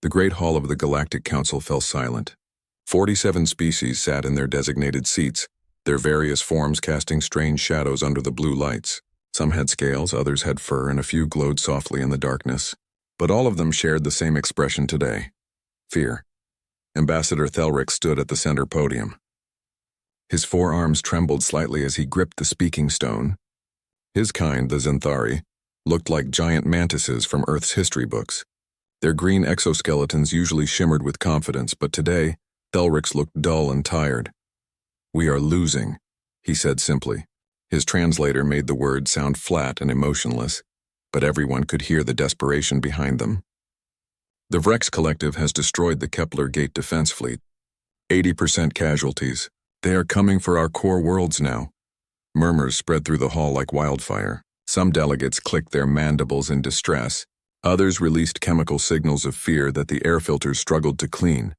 The great hall of the Galactic Council fell silent. 47 species sat in their designated seats, their various forms casting strange shadows under the blue lights. Some had scales, others had fur, and a few glowed softly in the darkness. But all of them shared the same expression today: fear. Ambassador Thelric stood at the center podium. His forearms trembled slightly as he gripped the speaking stone. His kind, the Xanthari, looked like giant mantises from Earth's history books. Their green exoskeletons usually shimmered with confidence, but today, Thelric's looked dull and tired. "We are losing," he said simply. His translator made the words sound flat and emotionless, but everyone could hear the desperation behind them. The Vrex Collective has destroyed the Kepler Gate defense fleet. 80% casualties. They are coming for our core worlds now. Murmurs spread through the hall like wildfire. Some delegates clicked their mandibles in distress. Others released chemical signals of fear that the air filters struggled to clean.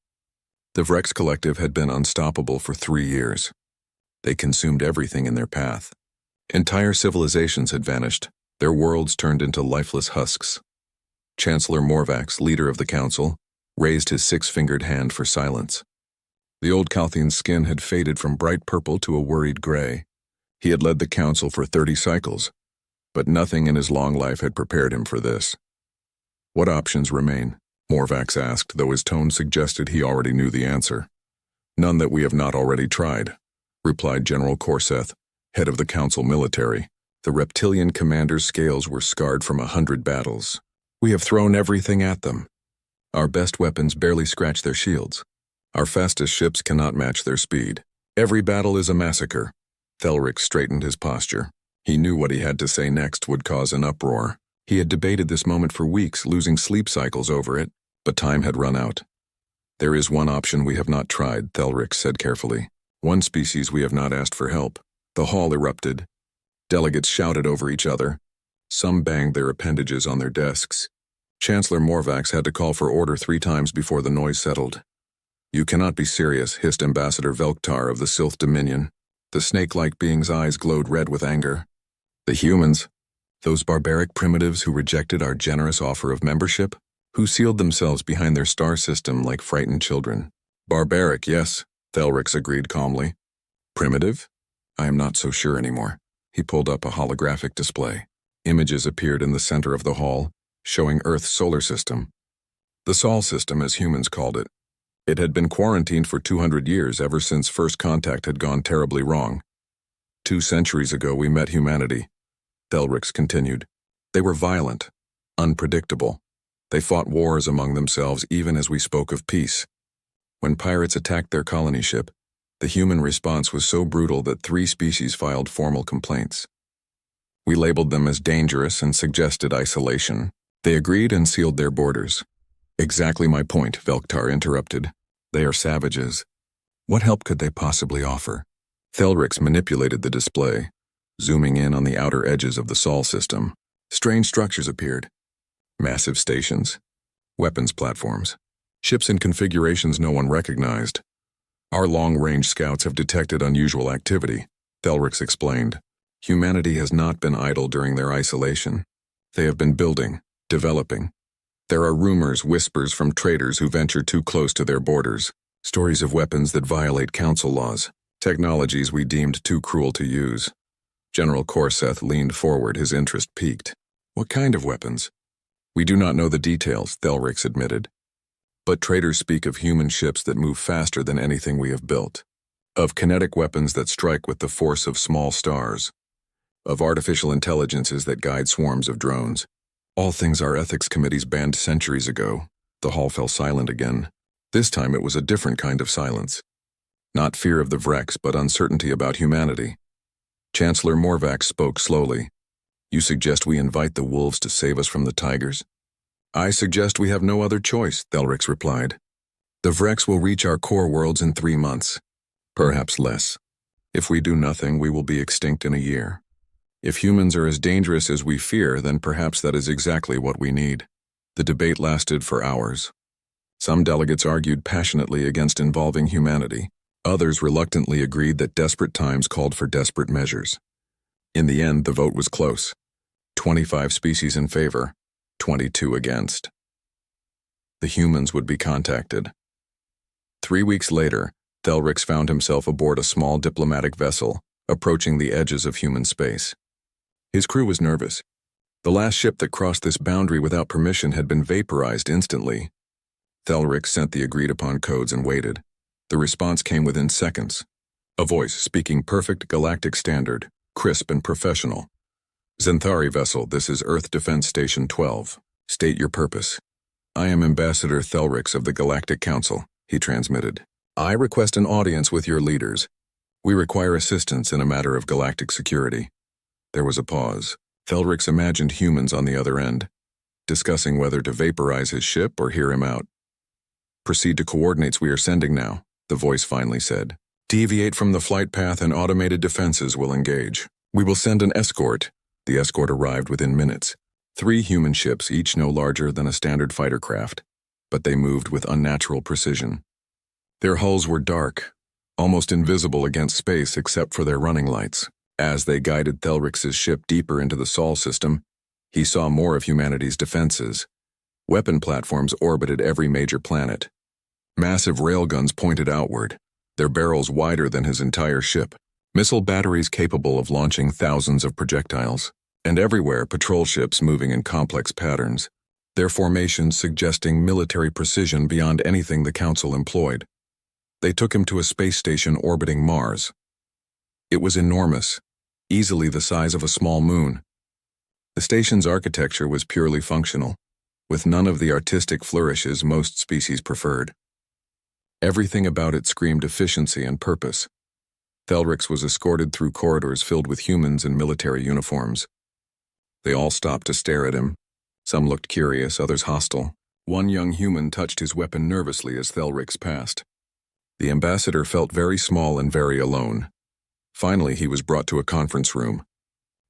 The Vrex Collective had been unstoppable for 3 years. They consumed everything in their path. Entire civilizations had vanished, their worlds turned into lifeless husks. Chancellor Morvax, leader of the council, raised his 6-fingered hand for silence. The old Calthian's skin had faded from bright purple to a worried gray. He had led the council for 30 cycles, but nothing in his long life had prepared him for this. "What options remain?" Morvax asked, though his tone suggested he already knew the answer. "None that we have not already tried," replied General Corseth, head of the council military. The reptilian commander's scales were scarred from 100 battles. "We have thrown everything at them. Our best weapons barely scratch their shields. Our fastest ships cannot match their speed. Every battle is a massacre." Thelric straightened his posture. He knew what he had to say next would cause an uproar. He had debated this moment for weeks, losing sleep cycles over it, but time had run out. "There is one option we have not tried," Thelric said carefully. "One species we have not asked for help." The hall erupted. Delegates shouted over each other. Some banged their appendages on their desks. Chancellor Morvax had to call for order 3 times before the noise settled. "You cannot be serious," hissed Ambassador Velktar of the Sylph Dominion. The snake-like being's eyes glowed red with anger. "The humans? Those barbaric primitives who rejected our generous offer of membership? Who sealed themselves behind their star system like frightened children?" "Barbaric, yes," Thelrix agreed calmly. "Primitive? I am not so sure anymore." He pulled up a holographic display. Images appeared in the center of the hall, showing Earth's solar system. The Sol system, as humans called it. It had been quarantined for 200 years, ever since first contact had gone terribly wrong. 2 centuries ago we met humanity, Thelrix continued. They were violent, unpredictable. They fought wars among themselves even as we spoke of peace. When pirates attacked their colony ship, the human response was so brutal that 3 species filed formal complaints. We labeled them as dangerous and suggested isolation. They agreed and sealed their borders. "Exactly my point," Velktar interrupted. "They are savages. What help could they possibly offer?" Thelrix manipulated the display, zooming in on the outer edges of the Sol system. Strange structures appeared. Massive stations, weapons platforms, ships in configurations no one recognized. "Our long-range scouts have detected unusual activity," Thelrix explained. "Humanity has not been idle during their isolation. They have been building, developing. There are rumors, whispers from traders who venture too close to their borders, stories of weapons that violate council laws, technologies we deemed too cruel to use." General Corseth leaned forward, his interest piqued. "What kind of weapons?" "We do not know the details," Thelrix admitted. "But traders speak of human ships that move faster than anything we have built, of kinetic weapons that strike with the force of small stars, of artificial intelligences that guide swarms of drones. All things our ethics committees banned centuries ago." The hall fell silent again. This time it was a different kind of silence. Not fear of the Vrex, but uncertainty about humanity. Chancellor Morvax spoke slowly. "You suggest we invite the wolves to save us from the tigers?" "I suggest we have no other choice," Thelrix replied. "The Vrex will reach our core worlds in 3 months. Perhaps less. If we do nothing, we will be extinct in a year. If humans are as dangerous as we fear, then perhaps that is exactly what we need." The debate lasted for hours. Some delegates argued passionately against involving humanity. Others reluctantly agreed that desperate times called for desperate measures. In the end, the vote was close. 25 species in favor, 22 against. The humans would be contacted. 3 weeks later, Thelrix found himself aboard a small diplomatic vessel, approaching the edges of human space. His crew was nervous. The last ship that crossed this boundary without permission had been vaporized instantly. Thelrix sent the agreed-upon codes and waited. The response came within seconds. A voice speaking perfect galactic standard, crisp and professional. Zenthari vessel, this is Earth Defense Station 12. State your purpose. I am Ambassador Thelrix of the Galactic Council, he transmitted. I request an audience with your leaders. We require assistance in a matter of galactic security. There was a pause. Thelrix imagined humans on the other end, discussing whether to vaporize his ship or hear him out. Proceed to coordinates we are sending now, the voice finally said. Deviate from the flight path and automated defenses will engage. We will send an escort. The escort arrived within minutes. 3 human ships, each no larger than a standard fighter craft, but they moved with unnatural precision. Their hulls were dark, almost invisible against space except for their running lights. As they guided Thelrix's ship deeper into the Sol system, he saw more of humanity's defenses. Weapon platforms orbited every major planet. Massive railguns pointed outward, their barrels wider than his entire ship. Missile batteries capable of launching thousands of projectiles. And everywhere patrol ships moving in complex patterns, their formations suggesting military precision beyond anything the Council employed. They took him to a space station orbiting Mars. It was enormous, easily the size of a small moon. The station's architecture was purely functional, with none of the artistic flourishes most species preferred. Everything about it screamed efficiency and purpose. Thelrix was escorted through corridors filled with humans in military uniforms. They all stopped to stare at him. Some looked curious, others hostile. One young human touched his weapon nervously as Thelrix passed. The ambassador felt very small and very alone. Finally, he was brought to a conference room.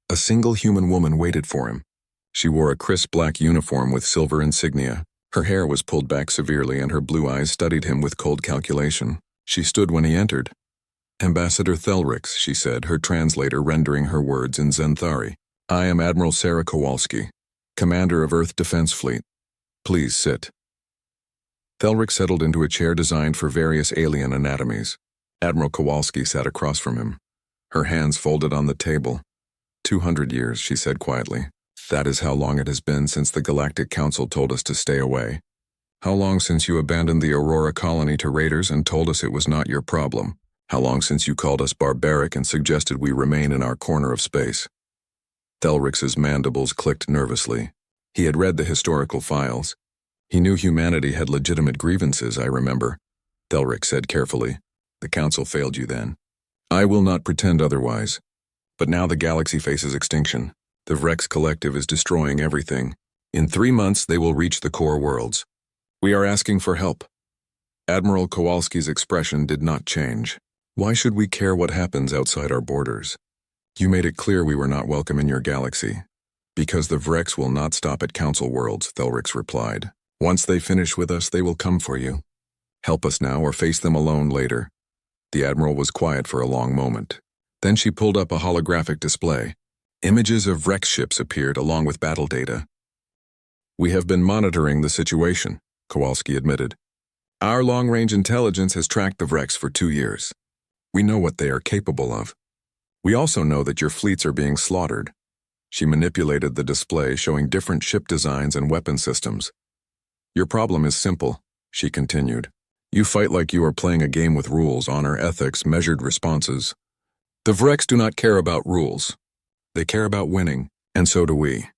A single human woman waited for him. She wore a crisp black uniform with silver insignia. Her hair was pulled back severely and her blue eyes studied him with cold calculation. She stood when he entered. Ambassador Thelrix, she said, her translator rendering her words in Zenthari. I am Admiral Sarah Kowalski, Commander of Earth Defense Fleet. Please sit. Thelrix settled into a chair designed for various alien anatomies. Admiral Kowalski sat across from him, her hands folded on the table. 200 years, she said quietly. That is how long it has been since the Galactic Council told us to stay away. How long since you abandoned the Aurora colony to raiders and told us it was not your problem? How long since you called us barbaric and suggested we remain in our corner of space? Thelrix's mandibles clicked nervously. He had read the historical files. He knew humanity had legitimate grievances, I remember. Thelrix said carefully. The Council failed you then. I will not pretend otherwise. But now the galaxy faces extinction. The Vrex Collective is destroying everything. In 3 months, they will reach the core worlds. We are asking for help. Admiral Kowalski's expression did not change. Why should we care what happens outside our borders? You made it clear we were not welcome in your galaxy. Because the Vrex will not stop at Council worlds, Thelrix replied. Once they finish with us, they will come for you. Help us now or face them alone later. The Admiral was quiet for a long moment. Then she pulled up a holographic display. Images of Vrex ships appeared along with battle data. We have been monitoring the situation, Kowalski admitted. Our long-range intelligence has tracked the Vrex for 2 years. We know what they are capable of. We also know that your fleets are being slaughtered. She manipulated the display showing different ship designs and weapon systems. Your problem is simple, she continued. You fight like you are playing a game with rules, honor, ethics, measured responses. The Vrex do not care about rules. They care about winning, and so do we.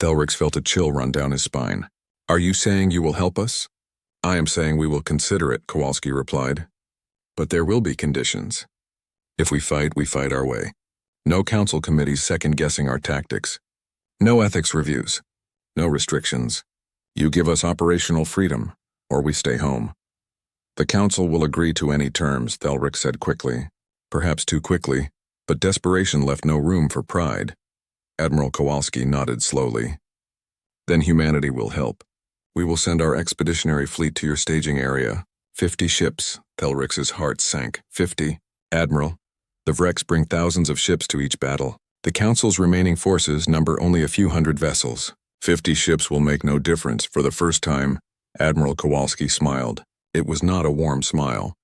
Thelrix felt a chill run down his spine. Are you saying you will help us? I am saying we will consider it, Kowalski replied. But there will be conditions. If we fight our way. No council committees second-guessing our tactics. No ethics reviews. No restrictions. You give us operational freedom, or we stay home. The council will agree to any terms, Thelrix said quickly. Perhaps too quickly, but desperation left no room for pride. Admiral Kowalski nodded slowly. Then humanity will help. We will send our expeditionary fleet to your staging area. 50 ships, Thelrix's heart sank. 50. Admiral, the Vrex bring thousands of ships to each battle. The Council's remaining forces number only a few hundred vessels. 50 ships will make no difference. For the first time, Admiral Kowalski smiled. It was not a warm smile.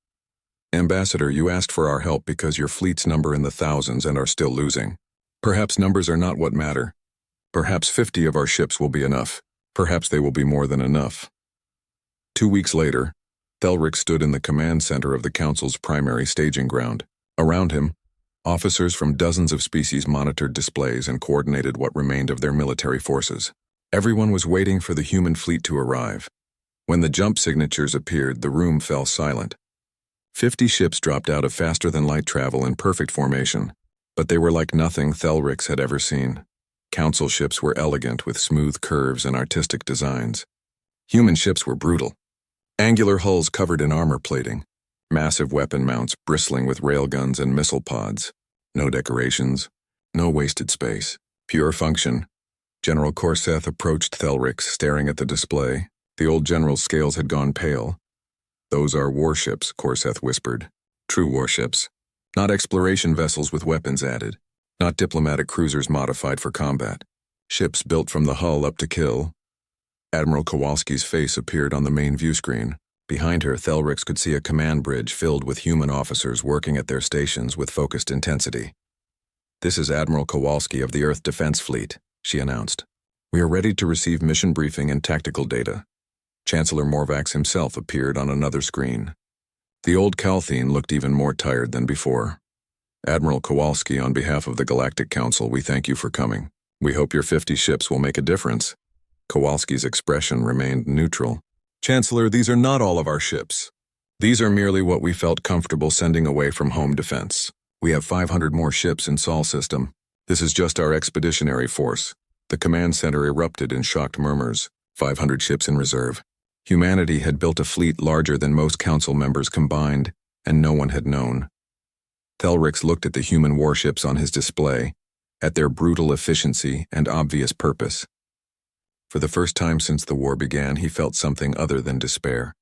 Ambassador, you asked for our help because your fleets number in the thousands and are still losing. Perhaps numbers are not what matter. Perhaps 50 of our ships will be enough. Perhaps they will be more than enough. 2 weeks later, Thelric stood in the command center of the Council's primary staging ground. Around him, officers from dozens of species monitored displays and coordinated what remained of their military forces. Everyone was waiting for the human fleet to arrive. When the jump signatures appeared, the room fell silent. 50 ships dropped out of faster-than-light travel in perfect formation, but they were like nothing Thelric had ever seen. Council ships were elegant with smooth curves and artistic designs. Human ships were brutal. Angular hulls covered in armor plating, massive weapon mounts bristling with railguns and missile pods. No decorations, no wasted space, pure function. General Corseth approached Thelric, staring at the display. The old general's scales had gone pale. Those are warships, Corseth whispered. True warships. Not exploration vessels with weapons added. Not diplomatic cruisers modified for combat. Ships built from the hull up to kill. Admiral Kowalski's face appeared on the main view screen. Behind her, Thelric could see a command bridge filled with human officers working at their stations with focused intensity. "This is Admiral Kowalski of the Earth Defense Fleet," she announced. "We are ready to receive mission briefing and tactical data." Chancellor Morvax himself appeared on another screen. The old Calthene looked even more tired than before. "Admiral Kowalski, on behalf of the Galactic Council, we thank you for coming. We hope your 50 ships will make a difference." Kowalski's expression remained neutral. "Chancellor, these are not all of our ships. These are merely what we felt comfortable sending away from home defense. We have 500 more ships in Sol system. This is just our expeditionary force." The command center erupted in shocked murmurs. 500 ships in reserve. Humanity had built a fleet larger than most council members combined, and no one had known. Thelric looked at the human warships on his display, at their brutal efficiency and obvious purpose. For the first time since the war began, he felt something other than despair.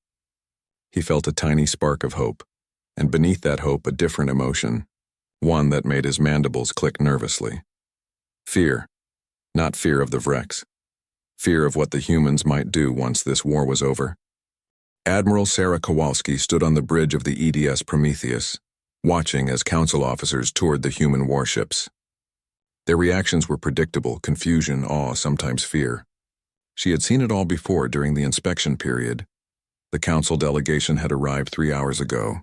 He felt a tiny spark of hope, and beneath that hope a different emotion, one that made his mandibles click nervously. Fear. Not fear of the Vrex. Fear of what the humans might do once this war was over. Admiral Sarah Kowalski stood on the bridge of the EDS Prometheus, watching as council officers toured the human warships. Their reactions were predictable: confusion, awe, sometimes fear. She had seen it all before during the inspection period. The council delegation had arrived 3 hours ago.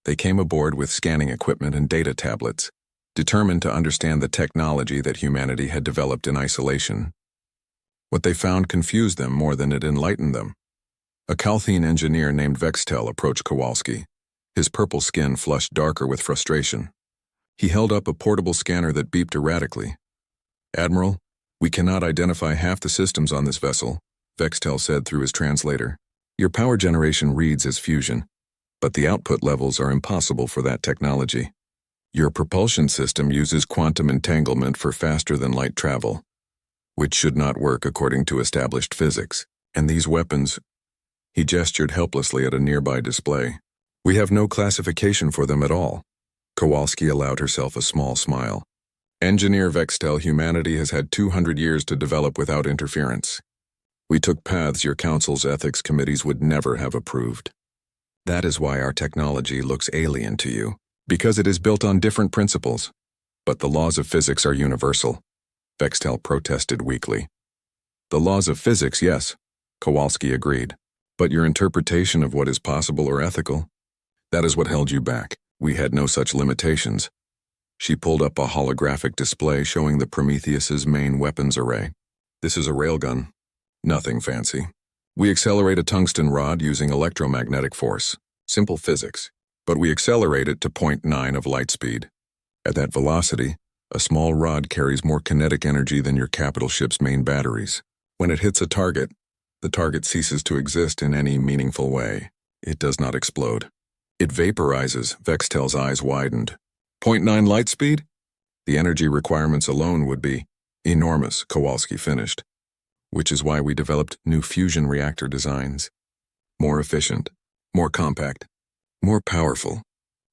They came aboard with scanning equipment and data tablets, determined to understand the technology that humanity had developed in isolation. What they found confused them more than it enlightened them. A Calthene engineer named Vextel approached Kowalski. His purple skin flushed darker with frustration. He held up a portable scanner that beeped erratically. "Admiral, we cannot identify half the systems on this vessel," Vextel said through his translator. "Your power generation reads as fusion, but the output levels are impossible for that technology. Your propulsion system uses quantum entanglement for faster-than-light travel, which should not work according to established physics. And these weapons—" He gestured helplessly at a nearby display. "We have no classification for them at all." Kowalski allowed herself a small smile. "Engineer Vextel, humanity has had 200 years to develop without interference. We took paths your council's ethics committees would never have approved. That is why our technology looks alien to you, because it is built on different principles. But the laws of physics are universal," Vextel protested weakly. "The laws of physics, yes," Kowalski agreed. "But your interpretation of what is possible or ethical? That is what held you back. We had no such limitations." She pulled up a holographic display showing the Prometheus's main weapons array. "This is a railgun. Nothing fancy. We accelerate a tungsten rod using electromagnetic force. Simple physics. But we accelerate it to 0.9 of light speed. At that velocity, a small rod carries more kinetic energy than your capital ship's main batteries. When it hits a target, the target ceases to exist in any meaningful way. It does not explode. It vaporizes." Vextel's eyes widened. 0.9 light speed? The energy requirements alone would be enormous, Kowalski finished. Which is why we developed new fusion reactor designs. More efficient, more compact, more powerful.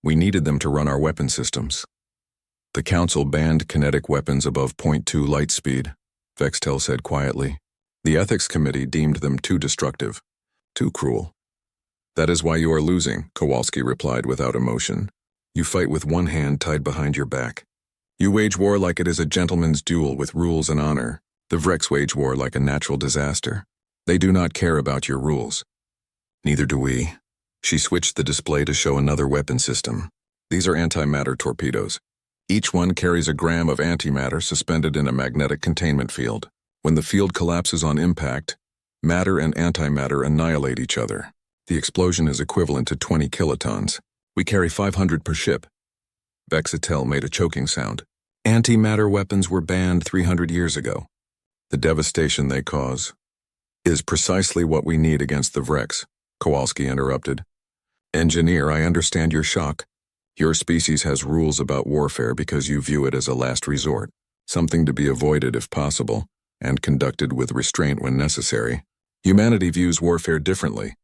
We needed them to run our weapon systems. The Council banned kinetic weapons above 0.2 light speed, Vextel said quietly. The Ethics Committee deemed them too destructive. Too cruel. That is why you are losing, Kowalski replied without emotion. You fight with one hand tied behind your back. You wage war like it is a gentleman's duel with rules and honor. The Vrex wage war like a natural disaster. They do not care about your rules. Neither do we. She switched the display to show another weapon system. These are antimatter torpedoes. Each one carries a gram of antimatter suspended in a magnetic containment field. When the field collapses on impact, matter and antimatter annihilate each other. The explosion is equivalent to 20 kilotons. We carry 500 per ship. Vexatel made a choking sound. Antimatter weapons were banned 300 years ago. The devastation they cause is precisely what we need against the Vrex, Kowalski interrupted. Engineer, I understand your shock. Your species has rules about warfare because you view it as a last resort, something to be avoided if possible, and conducted with restraint when necessary. Humanity views warfare differently.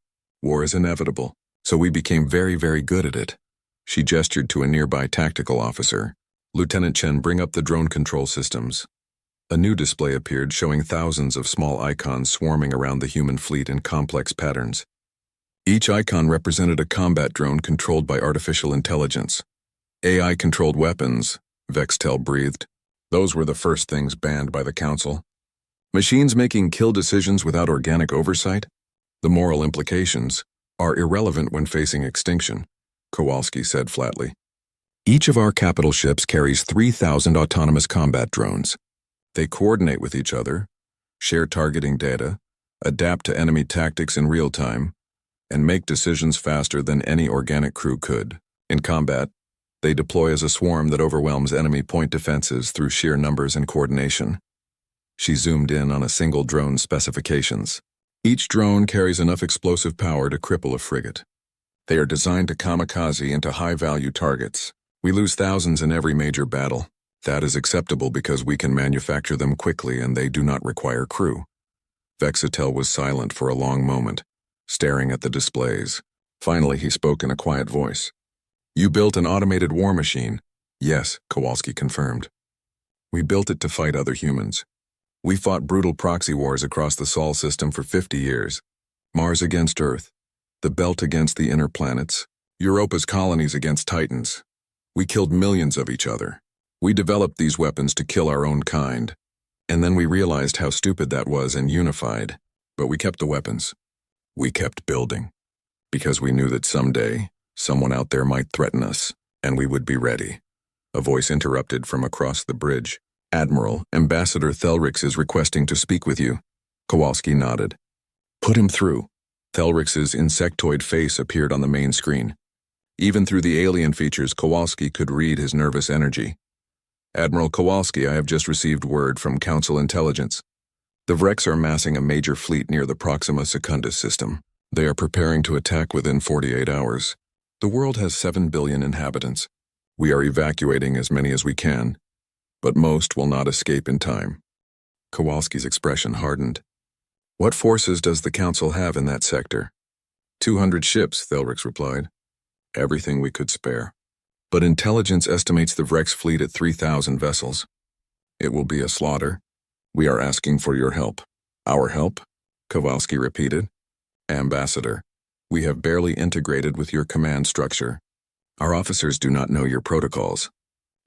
War is inevitable, so we became very, very good at it. She gestured to a nearby tactical officer. Lieutenant Chen, bring up the drone control systems. A new display appeared showing thousands of small icons swarming around the human fleet in complex patterns. Each icon represented a combat drone controlled by artificial intelligence. AI-controlled weapons, Vextel breathed. Those were the first things banned by the Council. Machines making kill decisions without organic oversight? The moral implications are irrelevant when facing extinction, Kowalski said flatly. Each of our capital ships carries 3,000 autonomous combat drones. They coordinate with each other, share targeting data, adapt to enemy tactics in real time, and make decisions faster than any organic crew could. In combat, they deploy as a swarm that overwhelms enemy point defenses through sheer numbers and coordination. She zoomed in on a single drone's specifications. Each drone carries enough explosive power to cripple a frigate. They are designed to kamikaze into high-value targets. We lose thousands in every major battle. That is acceptable because we can manufacture them quickly and they do not require crew. Vexatel was silent for a long moment, staring at the displays. Finally, he spoke in a quiet voice. You built an automated war machine. Yes, Kowalski confirmed. We built it to fight other humans. We fought brutal proxy wars across the Sol system for 50 years. Mars against Earth, the Belt against the inner planets, Europa's colonies against Titans. We killed millions of each other. We developed these weapons to kill our own kind. And then we realized how stupid that was and unified. But we kept the weapons. We kept building. Because we knew that someday, someone out there might threaten us, and we would be ready. A voice interrupted from across the bridge. Admiral, Ambassador Thelrix is requesting to speak with you. Kowalski nodded. Put him through. Thelrix's insectoid face appeared on the main screen. Even through the alien features, Kowalski could read his nervous energy. Admiral Kowalski, I have just received word from Council Intelligence. The Vrex are massing a major fleet near the Proxima Secundus system. They are preparing to attack within 48 hours. The world has 7 billion inhabitants. We are evacuating as many as we can, but most will not escape in time. Kowalski's expression hardened. What forces does the Council have in that sector? 200 ships, Thelrix replied. Everything we could spare. But intelligence estimates the Vrex fleet at 3,000 vessels. It will be a slaughter. We are asking for your help. Our help? Kowalski repeated. Ambassador, we have barely integrated with your command structure. Our officers do not know your protocols.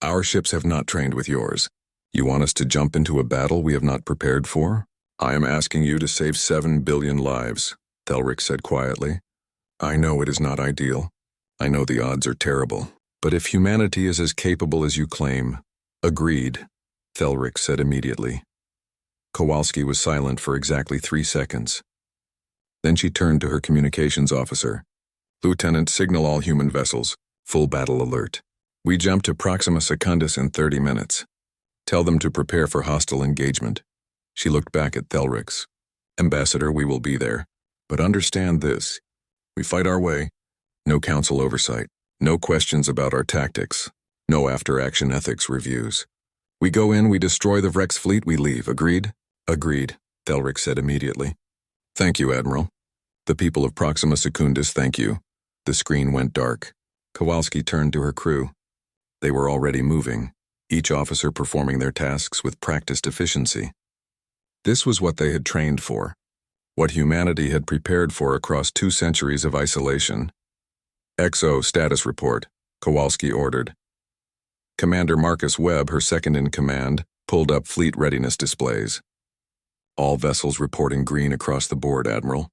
Our ships have not trained with yours. You want us to jump into a battle we have not prepared for? I am asking you to save 7 billion lives, Thelrix said quietly. I know it is not ideal. I know the odds are terrible. But if humanity is as capable as you claim, agreed, Thelrix said immediately. Kowalski was silent for exactly 3 seconds. Then she turned to her communications officer. Lieutenant, signal all human vessels. Full battle alert. We jump to Proxima Secundus in 30 minutes. Tell them to prepare for hostile engagement. She looked back at Thelrix. Ambassador, we will be there. But understand this. We fight our way. No council oversight. No questions about our tactics. No after-action ethics reviews. We go in, we destroy the Vrex fleet, we leave. Agreed? Agreed, Thelrix said immediately. Thank you, Admiral. The people of Proxima Secundus, thank you. The screen went dark. Kowalski turned to her crew. They were already moving, each officer performing their tasks with practiced efficiency. This was what they had trained for. what humanity had prepared for across 2 centuries of isolation. XO status report, Kowalski ordered. Commander Marcus Webb, her second-in-command, pulled up fleet readiness displays. All vessels reporting green across the board, Admiral.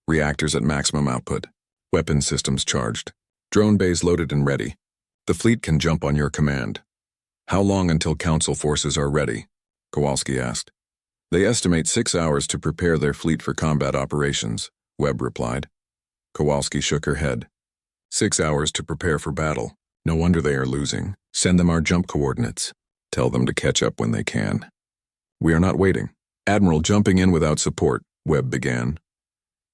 Reactors at maximum output. Weapon systems charged. Drone bays loaded and ready. The fleet can jump on your command. How long until Council forces are ready? Kowalski asked. They estimate 6 hours to prepare their fleet for combat operations, Webb replied. Kowalski shook her head. 6 hours to prepare for battle. No wonder they are losing. Send them our jump coordinates. Tell them to catch up when they can. We are not waiting. Admiral, jumping in without support, Webb began.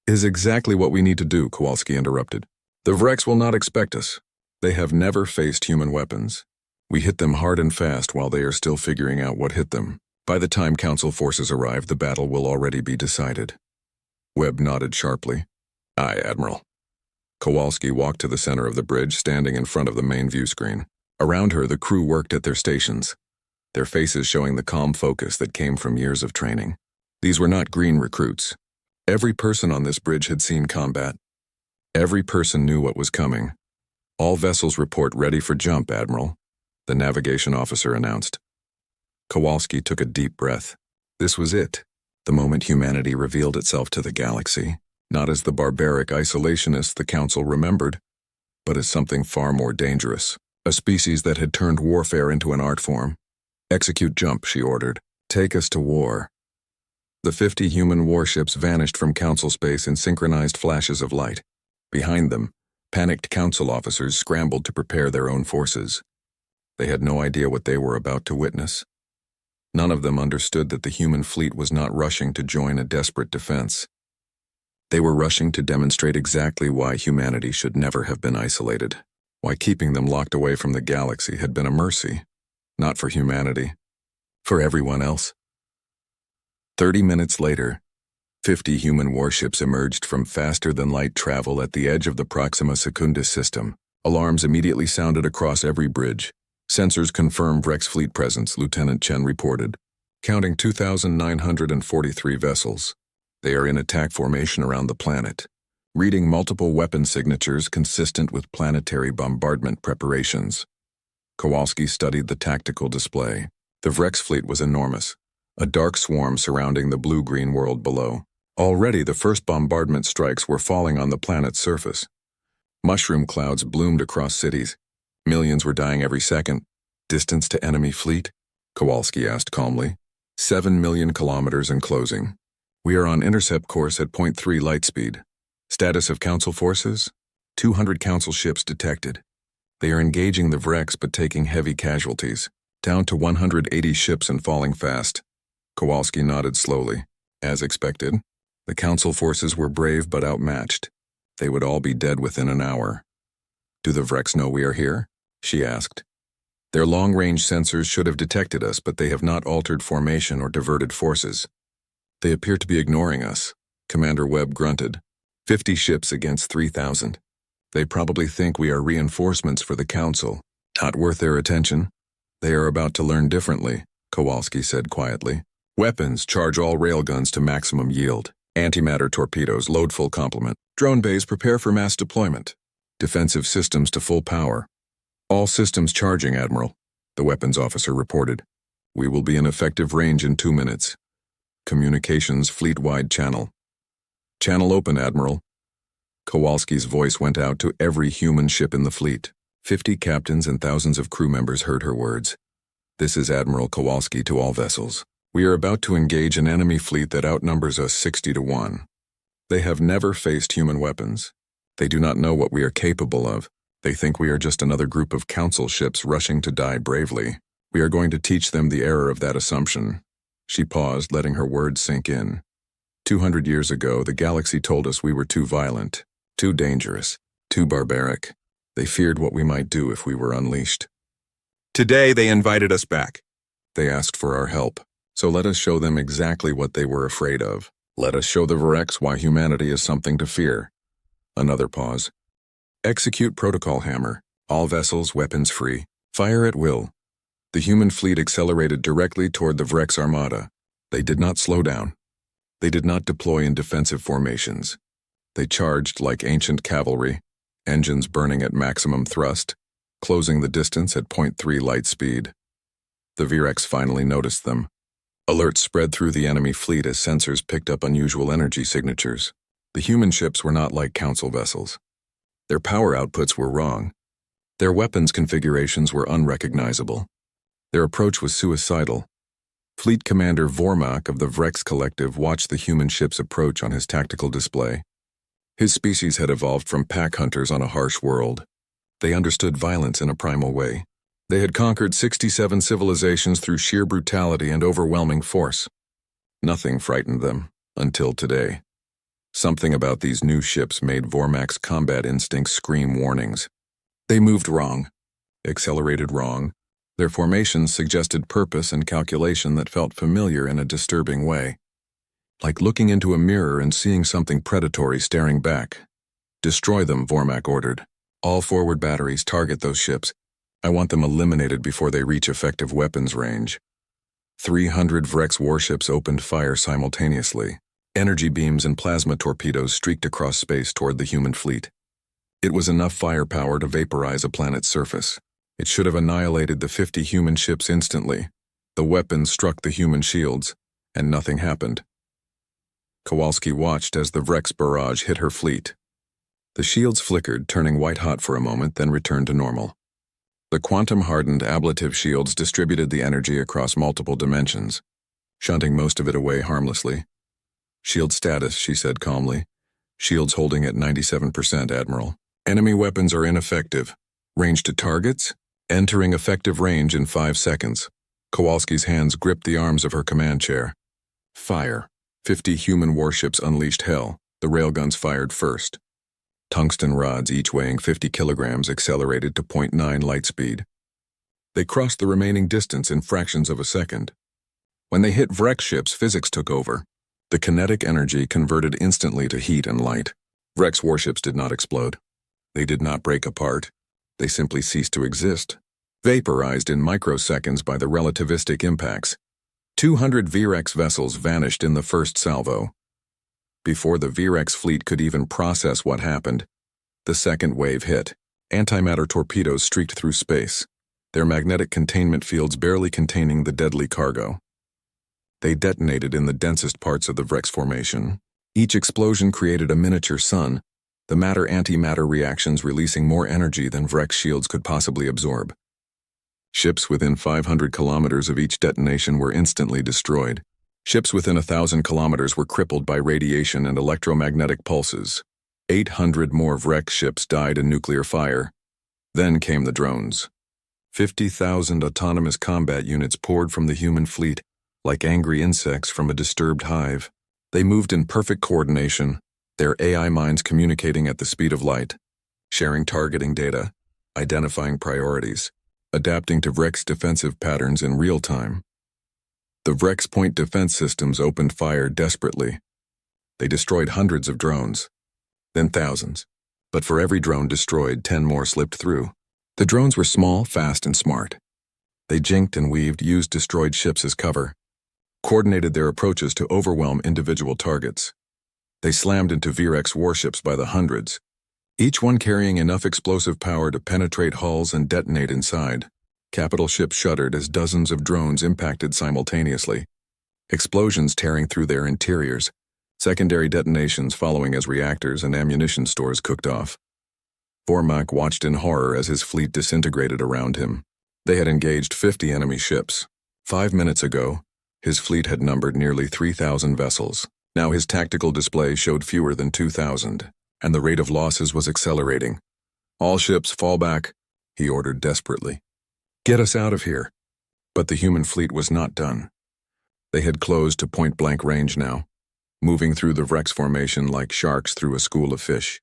Is exactly what we need to do, Kowalski interrupted. The Vrex will not expect us. They have never faced human weapons. We hit them hard and fast while they are still figuring out what hit them. By the time Council forces arrive, the battle will already be decided. Webb nodded sharply. Aye, Admiral. Kowalski walked to the center of the bridge, standing in front of the main view screen. Around her, the crew worked at their stations, their faces showing the calm focus that came from years of training. These were not green recruits. Every person on this bridge had seen combat. Every person knew what was coming. All vessels report ready for jump, Admiral, the navigation officer announced. Kowalski took a deep breath. This was it, the moment humanity revealed itself to the galaxy, not as the barbaric isolationists the Council remembered, but as something far more dangerous, a species that had turned warfare into an art form. Execute jump, she ordered. Take us to war. The 50 human warships vanished from Council space in synchronized flashes of light. Behind them, panicked Council officers scrambled to prepare their own forces. They had no idea what they were about to witness. None of them understood that the human fleet was not rushing to join a desperate defense. They were rushing to demonstrate exactly why humanity should never have been isolated, why keeping them locked away from the galaxy had been a mercy, not for humanity, for everyone else. 30 minutes later, 50 human warships emerged from faster-than-light travel at the edge of the Proxima Secundus system. Alarms immediately sounded across every bridge. Sensors confirmed Vrex fleet presence, Lieutenant Chen reported, counting 2,943 vessels. They are in attack formation around the planet, reading multiple weapon signatures consistent with planetary bombardment preparations. Kowalski studied the tactical display. The Vrex fleet was enormous, a dark swarm surrounding the blue-green world below. Already the first bombardment strikes were falling on the planet's surface. Mushroom clouds bloomed across cities. Millions were dying every second. Distance to enemy fleet? Kowalski asked calmly. 7 million kilometers and closing. We are on intercept course at 0.3 light speed. Status of Council forces? 200 Council ships detected. They are engaging the Vrex but taking heavy casualties. Down to 180 ships and falling fast. Kowalski nodded slowly. As expected, the Council forces were brave but outmatched. They would all be dead within an hour. Do the Vrex know we are here? She asked. Their long-range sensors should have detected us, but they have not altered formation or diverted forces. They appear to be ignoring us, Commander Webb grunted. 50 ships against 3,000. They probably think we are reinforcements for the Council. Not worth their attention. They are about to learn differently, Kowalski said quietly. Weapons, charge all railguns to maximum yield. Antimatter torpedoes, load full complement. Drone bays, prepare for mass deployment. Defensive systems to full power. All systems charging, Admiral, the weapons officer reported. We will be in effective range in 2 minutes. Communications fleet-wide channel. Channel open, Admiral. Kowalski's voice went out to every human ship in the fleet. 50 captains and thousands of crew members heard her words. This is Admiral Kowalski to all vessels. We are about to engage an enemy fleet that outnumbers us 60 to 1. They have never faced human weapons. They do not know what we are capable of. They think we are just another group of Council ships rushing to die bravely. We are going to teach them the error of that assumption. She paused, letting her words sink in. 200 years ago, the galaxy told us we were too violent, too dangerous, too barbaric. They feared what we might do if we were unleashed. Today, they invited us back. They asked for our help. So let us show them exactly what they were afraid of. Let us show the Vrex why humanity is something to fear. Another pause. Execute protocol hammer. All vessels weapons free. Fire at will. The human fleet accelerated directly toward the Vrex armada. They did not slow down. They did not deploy in defensive formations. They charged like ancient cavalry, engines burning at maximum thrust, closing the distance at .3 light speed. The Virex finally noticed them. Alerts spread through the enemy fleet as sensors picked up unusual energy signatures. The human ships were not like Council vessels. Their power outputs were wrong. Their weapons configurations were unrecognizable. Their approach was suicidal. Fleet Commander Vormak of the Vrex Collective watched the human ship's approach on his tactical display. His species had evolved from pack hunters on a harsh world. They understood violence in a primal way. They had conquered 67 civilizations through sheer brutality and overwhelming force. Nothing frightened them, until today. Something about these new ships made Vormak's combat instincts scream warnings. They moved wrong, accelerated wrong. Their formations suggested purpose and calculation that felt familiar in a disturbing way. Like looking into a mirror and seeing something predatory staring back. Destroy them, Vormak ordered. All forward batteries target those ships. I want them eliminated before they reach effective weapons range. 300 Vrex warships opened fire simultaneously. Energy beams and plasma torpedoes streaked across space toward the human fleet. It was enough firepower to vaporize a planet's surface. It should have annihilated the 50 human ships instantly. The weapons struck the human shields, and nothing happened. Kowalski watched as the Vrex barrage hit her fleet. The shields flickered, turning white-hot for a moment, then returned to normal. The quantum-hardened ablative shields distributed the energy across multiple dimensions, shunting most of it away harmlessly. Shield status, she said calmly. Shields holding at 97%, Admiral. Enemy weapons are ineffective. Range to targets? Entering effective range in 5 seconds. Kowalski's hands gripped the arms of her command chair. Fire. 50 human warships unleashed hell. The railguns fired first. Tungsten rods, each weighing 50 kilograms, accelerated to .9 light speed. They crossed the remaining distance in fractions of a second. When they hit Vrex ships, physics took over. The kinetic energy converted instantly to heat and light. Vrex warships did not explode. They did not break apart. They simply ceased to exist, vaporized in microseconds by the relativistic impacts. 200 Virex vessels vanished in the first salvo. Before the Virex fleet could even process what happened, the second wave hit. Antimatter torpedoes streaked through space, their magnetic containment fields barely containing the deadly cargo. They detonated in the densest parts of the Vrex formation. Each explosion created a miniature sun, the matter-antimatter reactions releasing more energy than Vrex shields could possibly absorb. Ships within 500 kilometers of each detonation were instantly destroyed. Ships within 1,000 kilometers were crippled by radiation and electromagnetic pulses. 800 more Vrex ships died in nuclear fire. Then came the drones. 50,000 autonomous combat units poured from the human fleet, like angry insects from a disturbed hive. They moved in perfect coordination, their AI minds communicating at the speed of light, sharing targeting data, identifying priorities, adapting to Vrex defensive patterns in real time. The Vrex point defense systems opened fire desperately. They destroyed hundreds of drones, then thousands. But for every drone destroyed, 10 more slipped through. The drones were small, fast, and smart. They jinked and weaved, used destroyed ships as cover, coordinated their approaches to overwhelm individual targets. They slammed into Virex warships by the hundreds, each one carrying enough explosive power to penetrate hulls and detonate inside. Capital ships shuddered as dozens of drones impacted simultaneously, explosions tearing through their interiors, secondary detonations following as reactors and ammunition stores cooked off. Vormak watched in horror as his fleet disintegrated around him. They had engaged 50 enemy ships. 5 minutes ago, his fleet had numbered nearly 3,000 vessels. Now his tactical display showed fewer than 2,000, and the rate of losses was accelerating. All ships fall back, he ordered desperately. Get us out of here. But the human fleet was not done. They had closed to point-blank range now, moving through the Vrex formation like sharks through a school of fish.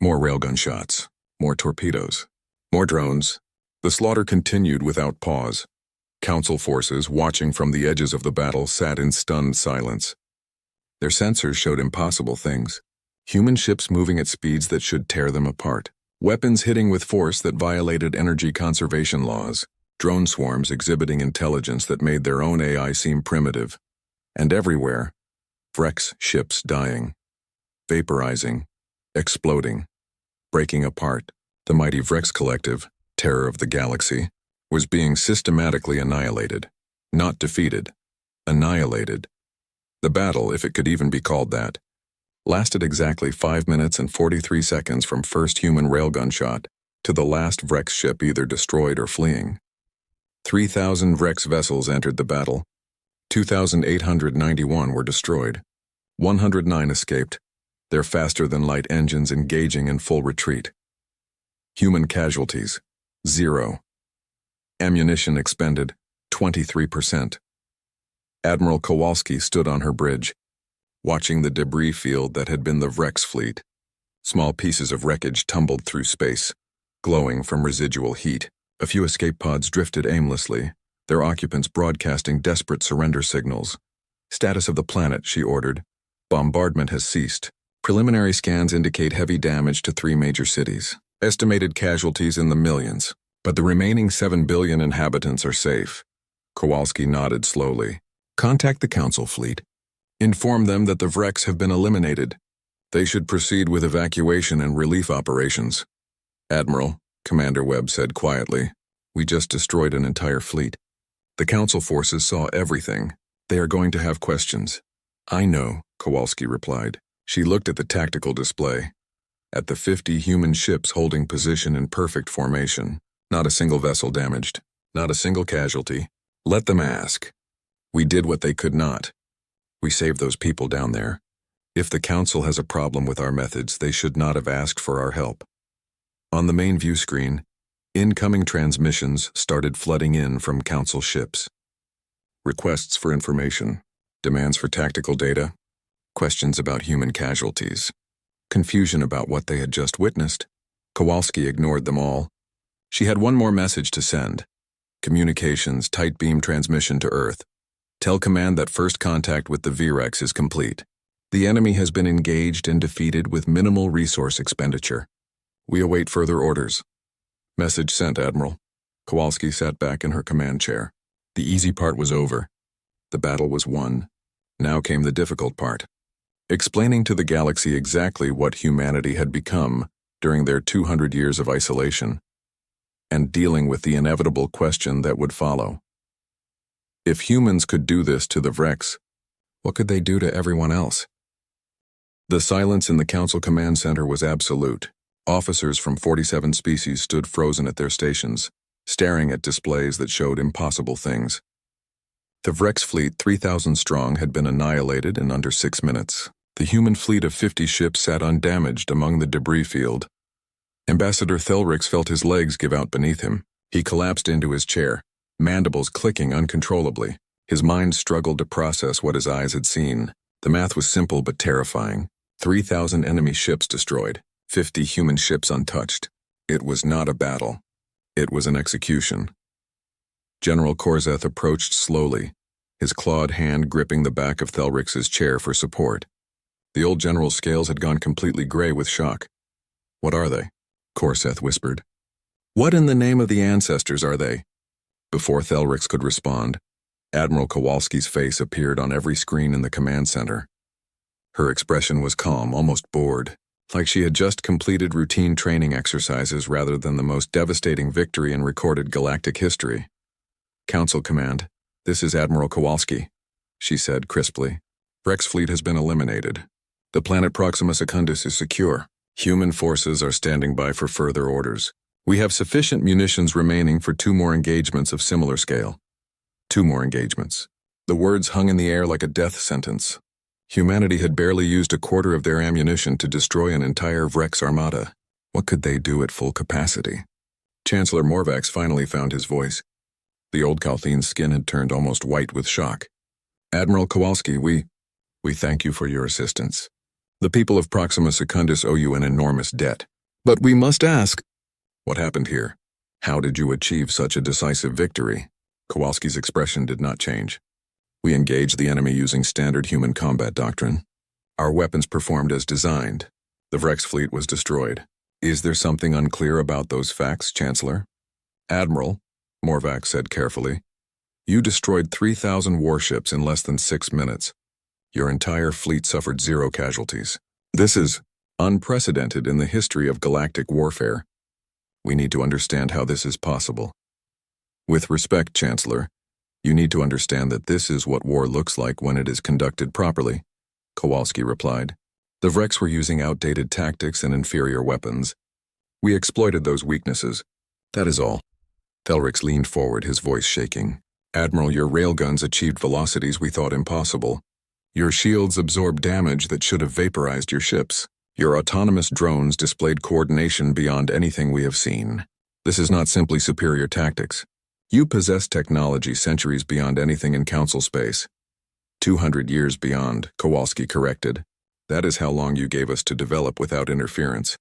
More railgun shots, more torpedoes, more drones. The slaughter continued without pause. Council forces, watching from the edges of the battle, sat in stunned silence. Their sensors showed impossible things. Human ships moving at speeds that should tear them apart. Weapons hitting with force that violated energy conservation laws. Drone swarms exhibiting intelligence that made their own AI seem primitive. And everywhere, Vrex ships dying, vaporizing, exploding, breaking apart. The mighty Vrex collective, terror of the galaxy, was being systematically annihilated. Not defeated. Annihilated. The battle, if it could even be called that, lasted exactly 5 minutes and 43 seconds from first human railgun shot to the last Vrex ship either destroyed or fleeing. 3,000 Vrex vessels entered the battle. 2,891 were destroyed. 109 escaped, their faster-than-light engines engaging in full retreat. Human casualties, 0. Ammunition expended, 23%. Admiral Kowalski stood on her bridge, watching the debris field that had been the Vrex fleet. Small pieces of wreckage tumbled through space, glowing from residual heat. A few escape pods drifted aimlessly, their occupants broadcasting desperate surrender signals. Status of the planet, she ordered. Bombardment has ceased. Preliminary scans indicate heavy damage to 3 major cities. Estimated casualties in the millions. But the remaining 7 billion inhabitants are safe. Kowalski nodded slowly. Contact the Council fleet. Inform them that the Vrex have been eliminated. They should proceed with evacuation and relief operations. Admiral, Commander Webb said quietly, we just destroyed an entire fleet. The Council forces saw everything. They are going to have questions. I know, Kowalski replied. She looked at the tactical display. At the 50 human ships holding position in perfect formation. Not a single vessel damaged. Not a single casualty. Let them ask. We did what they could not. We saved those people down there. If the Council has a problem with our methods, they should not have asked for our help. On the main view screen, incoming transmissions started flooding in from Council ships. Requests for information, demands for tactical data, questions about human casualties, confusion about what they had just witnessed. Kowalski ignored them all. She had one more message to send. Communications, tight beam transmission to Earth. Tell command that first contact with the Vrex is complete. The enemy has been engaged and defeated with minimal resource expenditure. We await further orders. Message sent, Admiral. Kowalski sat back in her command chair. The easy part was over. The battle was won. Now came the difficult part. Explaining to the galaxy exactly what humanity had become during their 200 years of isolation, and dealing with the inevitable question that would follow. If humans could do this to the Vrex, what could they do to everyone else? The silence in the Council Command Center was absolute. Officers from 47 species stood frozen at their stations, staring at displays that showed impossible things. The Vrex fleet, 3,000 strong, had been annihilated in under 6 minutes. The human fleet of 50 ships sat undamaged among the debris field. Ambassador Thelrix felt his legs give out beneath him. He collapsed into his chair, mandibles clicking uncontrollably. His mind struggled to process what his eyes had seen. The math was simple but terrifying. 3,000 enemy ships destroyed, 50 human ships untouched. It was not a battle. It was an execution. General Korzeth approached slowly, his clawed hand gripping the back of Thelrix's chair for support. The old general's scales had gone completely gray with shock. What are they? Korzeth whispered. What in the name of the ancestors are they? Before Thelrix could respond, Admiral Kowalski's face appeared on every screen in the command center. Her expression was calm, almost bored, like she had just completed routine training exercises rather than the most devastating victory in recorded galactic history. Council Command, this is Admiral Kowalski, she said crisply. Vrex fleet has been eliminated. The planet Proxima Secundus is secure. Human forces are standing by for further orders. We have sufficient munitions remaining for 2 more engagements of similar scale. 2 more engagements. The words hung in the air like a death sentence. Humanity had barely used a quarter of their ammunition to destroy an entire Vrex armada. What could they do at full capacity? Chancellor Morvax finally found his voice. The old Kalthine's skin had turned almost white with shock. Admiral Kowalski, we thank you for your assistance. The people of Proxima Secundus owe you an enormous debt. But we must ask, what happened here? How did you achieve such a decisive victory? Kowalski's expression did not change. We engaged the enemy using standard human combat doctrine. Our weapons performed as designed. The Vrex fleet was destroyed. Is there something unclear about those facts, Chancellor? Admiral, Morvax said carefully, you destroyed 3,000 warships in less than 6 minutes. Your entire fleet suffered 0 casualties. This is unprecedented in the history of galactic warfare. We need to understand how this is possible. With respect, Chancellor, you need to understand that this is what war looks like when it is conducted properly, Kowalski replied. The Vrex were using outdated tactics and inferior weapons. We exploited those weaknesses. That is all. Thelrix leaned forward, his voice shaking. Admiral, your railguns achieved velocities we thought impossible. Your shields absorbed damage that should have vaporized your ships. Your autonomous drones displayed coordination beyond anything we have seen. This is not simply superior tactics. You possess technology centuries beyond anything in Council space. 200 years beyond, Kowalski corrected. That is how long you gave us to develop without interference.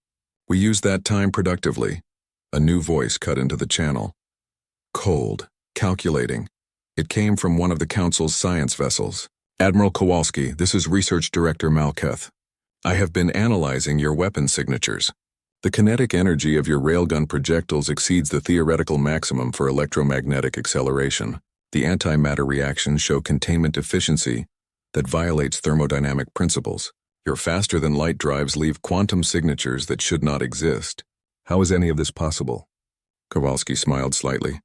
We used that time productively. A new voice cut into the channel. Cold, calculating. It came from one of the Council's science vessels. Admiral Kowalski, this is Research Director Malketh. I have been analyzing your weapon signatures. The kinetic energy of your railgun projectiles exceeds the theoretical maximum for electromagnetic acceleration. The antimatter reactions show containment efficiency that violates thermodynamic principles. Your faster-than-light drives leave quantum signatures that should not exist. How is any of this possible? Kowalski smiled slightly.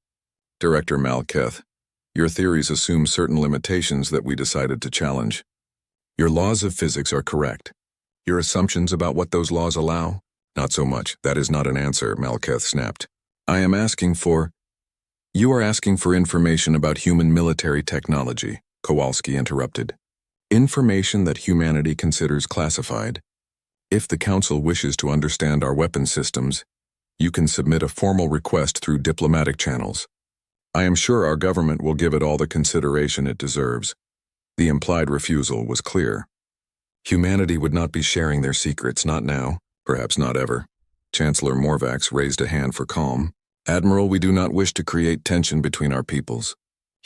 Director Malketh, your theories assume certain limitations that we decided to challenge. Your laws of physics are correct. Your assumptions about what those laws allow? Not so much. That is not an answer, Malketh snapped. I am asking for... You are asking for information about human military technology, Kowalski interrupted. Information that humanity considers classified. If the Council wishes to understand our weapon systems, you can submit a formal request through diplomatic channels. I am sure our government will give it all the consideration it deserves. The implied refusal was clear. Humanity would not be sharing their secrets, not now, perhaps not ever. Chancellor Morvax raised a hand for calm. Admiral, we do not wish to create tension between our peoples.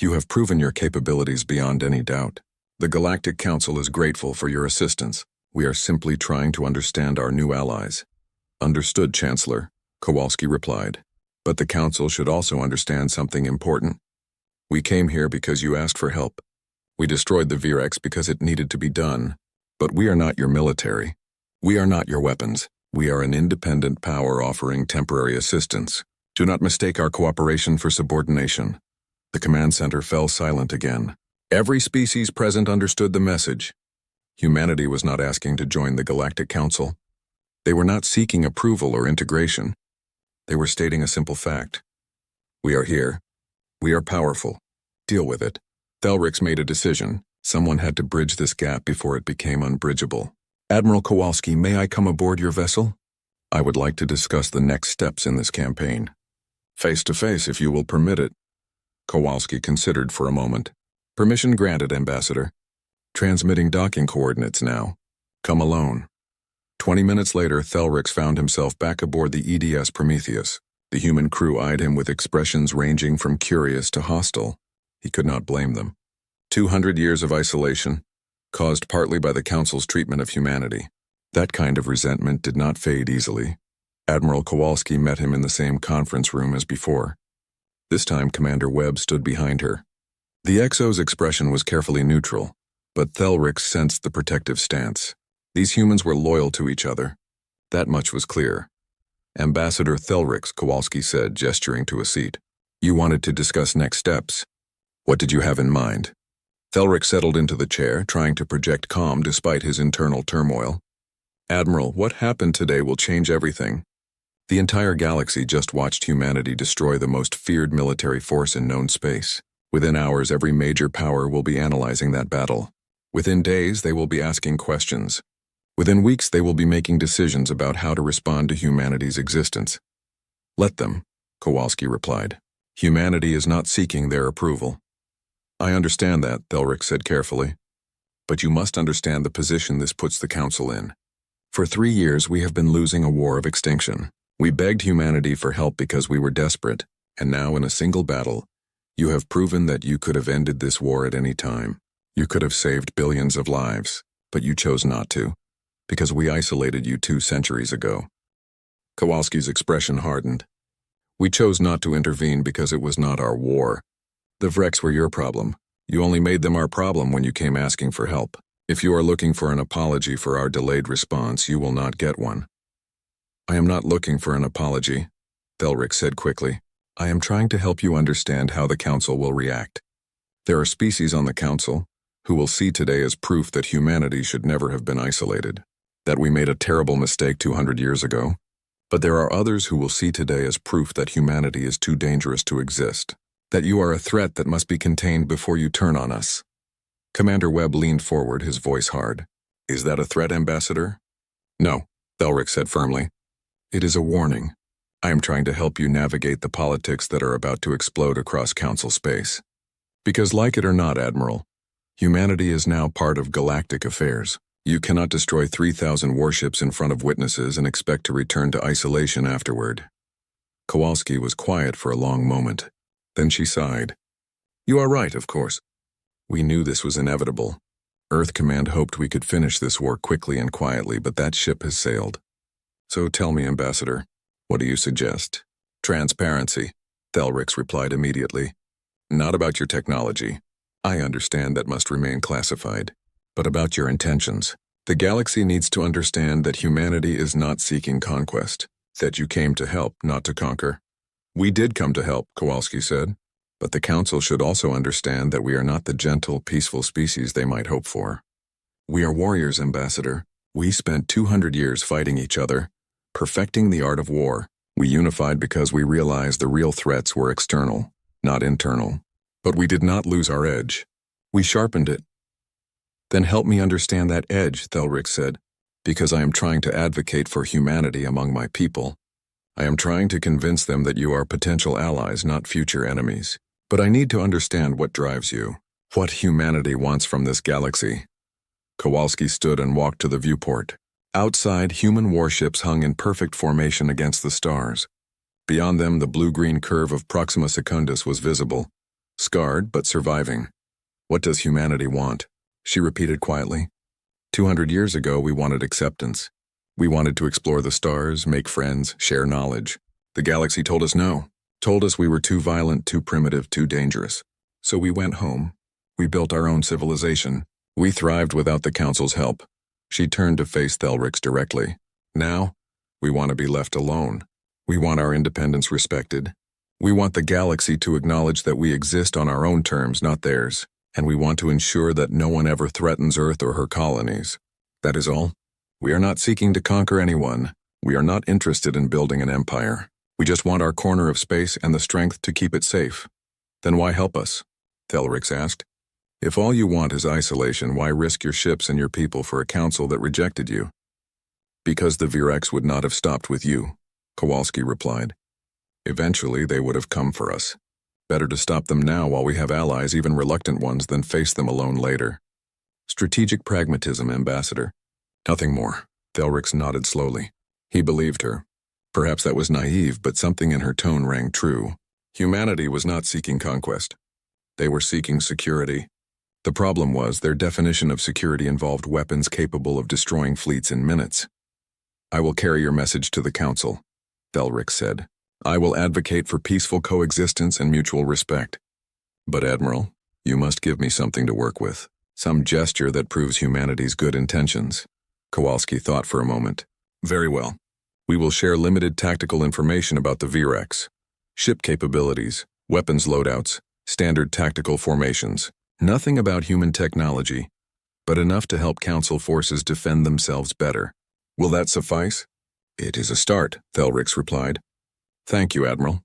You have proven your capabilities beyond any doubt. The Galactic Council is grateful for your assistance. We are simply trying to understand our new allies. Understood, Chancellor, Kowalski replied. But the Council should also understand something important. We came here because you asked for help. We destroyed the Virex because it needed to be done. But we are not your military. We are not your weapons. We are an independent power offering temporary assistance. Do not mistake our cooperation for subordination. The command center fell silent again. Every species present understood the message. Humanity was not asking to join the Galactic Council. They were not seeking approval or integration. They were stating a simple fact. We are here. We are powerful. Deal with it. Thelrix made a decision. Someone had to bridge this gap before it became unbridgeable. Admiral Kowalski, may I come aboard your vessel? I would like to discuss the next steps in this campaign. Face to face, if you will permit it. Kowalski considered for a moment. Permission granted, Ambassador. Transmitting docking coordinates now. Come alone. 20 minutes later, Thelrix found himself back aboard the EDS Prometheus. The human crew eyed him with expressions ranging from curious to hostile. He could not blame them. 200 years of isolation, caused partly by the Council's treatment of humanity. That kind of resentment did not fade easily. Admiral Kowalski met him in the same conference room as before. This time, Commander Webb stood behind her. The XO's expression was carefully neutral, but Thelrix sensed the protective stance. These humans were loyal to each other. That much was clear. Ambassador Thelrix, Kowalski said, gesturing to a seat. You wanted to discuss next steps. What did you have in mind? Thelrix settled into the chair, trying to project calm despite his internal turmoil. Admiral, what happened today will change everything. The entire galaxy just watched humanity destroy the most feared military force in known space. Within hours, every major power will be analyzing that battle. Within days, they will be asking questions. Within weeks, they will be making decisions about how to respond to humanity's existence. Let them, Kowalski replied. Humanity is not seeking their approval. I understand that, Thelrix said carefully. But you must understand the position this puts the Council in. For 3 years, we have been losing a war of extinction. We begged humanity for help because we were desperate, and now in a single battle, you have proven that you could have ended this war at any time. You could have saved billions of lives, but you chose not to, because we isolated you 2 centuries ago. Kowalski's expression hardened. We chose not to intervene because it was not our war. The Vrex were your problem. You only made them our problem when you came asking for help. If you are looking for an apology for our delayed response, you will not get one. I am not looking for an apology, Thelric said quickly. I am trying to help you understand how the Council will react. There are species on the Council who will see today as proof that humanity should never have been isolated, that we made a terrible mistake 200 years ago. But there are others who will see today as proof that humanity is too dangerous to exist, that you are a threat that must be contained before you turn on us. Commander Webb leaned forward, his voice hard. Is that a threat, Ambassador? No, Thelric said firmly. It is a warning. I am trying to help you navigate the politics that are about to explode across Council space. Because like it or not, Admiral, humanity is now part of galactic affairs. You cannot destroy 3,000 warships in front of witnesses and expect to return to isolation afterward. Kowalski was quiet for a long moment. Then she sighed. You are right, of course. We knew this was inevitable. Earth Command hoped we could finish this war quickly and quietly, but that ship has sailed. So tell me, Ambassador, what do you suggest? Transparency, Thelric replied immediately. Not about your technology. I understand that must remain classified. But about your intentions. The galaxy needs to understand that humanity is not seeking conquest, that you came to help, not to conquer. We did come to help, Kowalski said, but the Council should also understand that we are not the gentle, peaceful species they might hope for. We are warriors, Ambassador. We spent 200 years fighting each other, perfecting the art of war. We unified because we realized the real threats were external, not internal. But we did not lose our edge. We sharpened it. Then help me understand that edge, Thelric said, because I am trying to advocate for humanity among my people. I am trying to convince them that you are potential allies, not future enemies. But I need to understand what drives you, what humanity wants from this galaxy. Kowalski stood and walked to the viewport. Outside, human warships hung in perfect formation against the stars. Beyond them, the blue-green curve of Proxima Secundus was visible, scarred but surviving. What does humanity want? She repeated quietly. 200 years ago, we wanted acceptance. We wanted to explore the stars, make friends, share knowledge. The galaxy told us no, told us we were too violent, too primitive, too dangerous. So we went home. We built our own civilization. We thrived without the Council's help. She turned to face Thelric directly. Now, we want to be left alone. We want our independence respected. We want the galaxy to acknowledge that we exist on our own terms, not theirs. And we want to ensure that no one ever threatens Earth or her colonies. That is all. We are not seeking to conquer anyone. We are not interested in building an empire. We just want our corner of space and the strength to keep it safe. Then why help us? Thelric asked. If all you want is isolation, why risk your ships and your people for a council that rejected you? Because the Virex would not have stopped with you, Kowalski replied. Eventually, they would have come for us. Better to stop them now while we have allies, even reluctant ones, than face them alone later. Strategic pragmatism, Ambassador. Nothing more. Thelric nodded slowly. He believed her. Perhaps that was naive, but something in her tone rang true. Humanity was not seeking conquest. They were seeking security. The problem was their definition of security involved weapons capable of destroying fleets in minutes. I will carry your message to the Council, Thelric said. I will advocate for peaceful coexistence and mutual respect. But, Admiral, you must give me something to work with. Some gesture that proves humanity's good intentions. Kowalski thought for a moment. Very well. We will share limited tactical information about the Virex. Ship capabilities, weapons loadouts, standard tactical formations. Nothing about human technology, but enough to help Council forces defend themselves better. Will that suffice? It is a start, Thelric replied. Thank you, Admiral.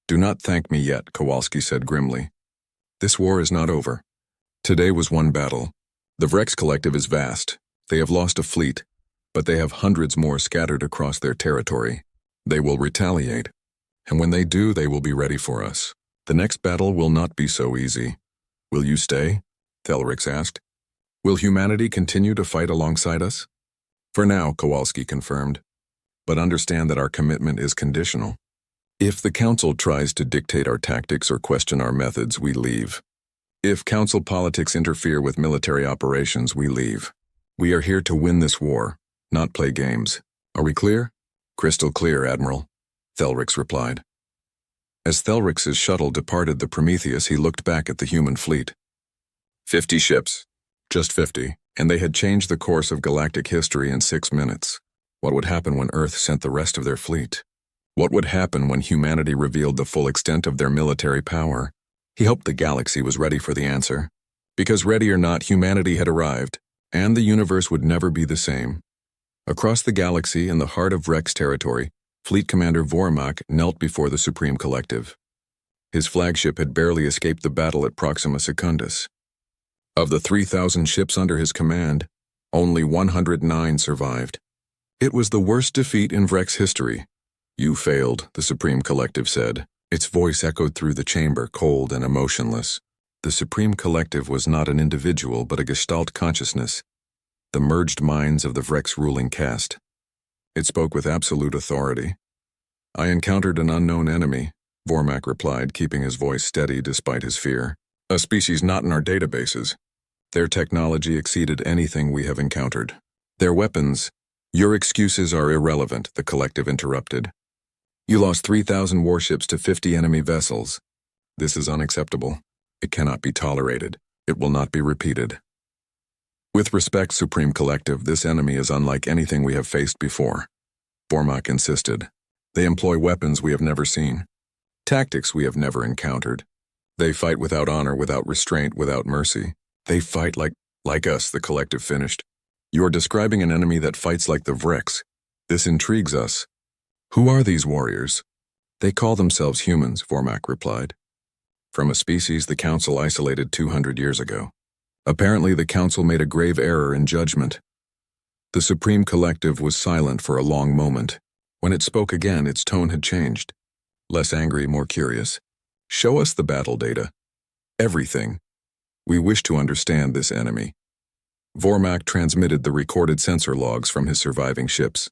Do not thank me yet, Kowalski said grimly. This war is not over. Today was one battle. The Vrex Collective is vast. They have lost a fleet, but they have hundreds more scattered across their territory. They will retaliate, and when they do, they will be ready for us. The next battle will not be so easy. Will you stay? Thelric asked. Will humanity continue to fight alongside us? For now, Kowalski confirmed. But understand that our commitment is conditional. If the Council tries to dictate our tactics or question our methods, we leave. If Council politics interfere with military operations, we leave. We are here to win this war, not play games. Are we clear? Crystal clear, Admiral, Thelric replied. As Thelric's shuttle departed the Prometheus, he looked back at the human fleet. 50 ships. Just 50, And they had changed the course of galactic history in 6 minutes. What would happen when Earth sent the rest of their fleet? What would happen when humanity revealed the full extent of their military power? He hoped the galaxy was ready for the answer. Because ready or not, humanity had arrived, and the universe would never be the same. Across the galaxy, in the heart of Rex territory, Fleet Commander Vormak knelt before the Supreme Collective. His flagship had barely escaped the battle at Proxima Secundus. Of the 3,000 ships under his command, only 109 survived. It was the worst defeat in Vrex history. "You failed," the Supreme Collective said. Its voice echoed through the chamber, cold and emotionless. The Supreme Collective was not an individual but a Gestalt consciousness, the merged minds of the Vrex ruling caste. It spoke with absolute authority. "I encountered an unknown enemy," Vormak replied, keeping his voice steady despite his fear. "A species not in our databases. Their technology exceeded anything we have encountered. Their weapons—" "Your excuses are irrelevant," the Collective interrupted. "You lost 3,000 warships to 50 enemy vessels. This is unacceptable. It cannot be tolerated. It will not be repeated. With respect, Supreme Collective, this enemy is unlike anything we have faced before," Vormak insisted. "They employ weapons we have never seen, tactics we have never encountered. They fight without honor, without restraint, without mercy. They fight like us," the Collective finished. "You're describing an enemy that fights like the Vrex. This intrigues us. Who are these warriors?" "They call themselves humans," Vormak replied. "From a species the Council isolated 200 years ago. Apparently the Council made a grave error in judgment." The Supreme Collective was silent for a long moment. When it spoke again, its tone had changed. Less angry, more curious. "Show us the battle data. Everything. We wish to understand this enemy." Vormak transmitted the recorded sensor logs from his surviving ships.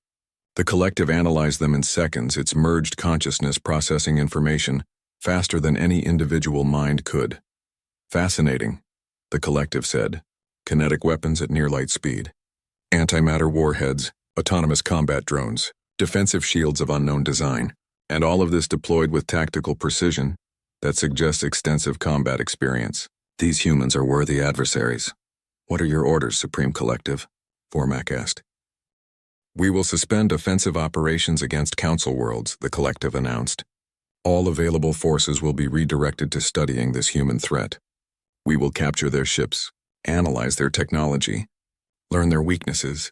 The Collective analyzed them in seconds, its merged consciousness processing information faster than any individual mind could. "Fascinating," the Collective said. "Kinetic weapons at near-light speed. Antimatter warheads, autonomous combat drones, defensive shields of unknown design, and all of this deployed with tactical precision that suggests extensive combat experience. These humans are worthy adversaries." "What are your orders, Supreme Collective?" Vormak asked. "We will suspend offensive operations against Council worlds," the Collective announced. "All available forces will be redirected to studying this human threat. We will capture their ships, analyze their technology, learn their weaknesses,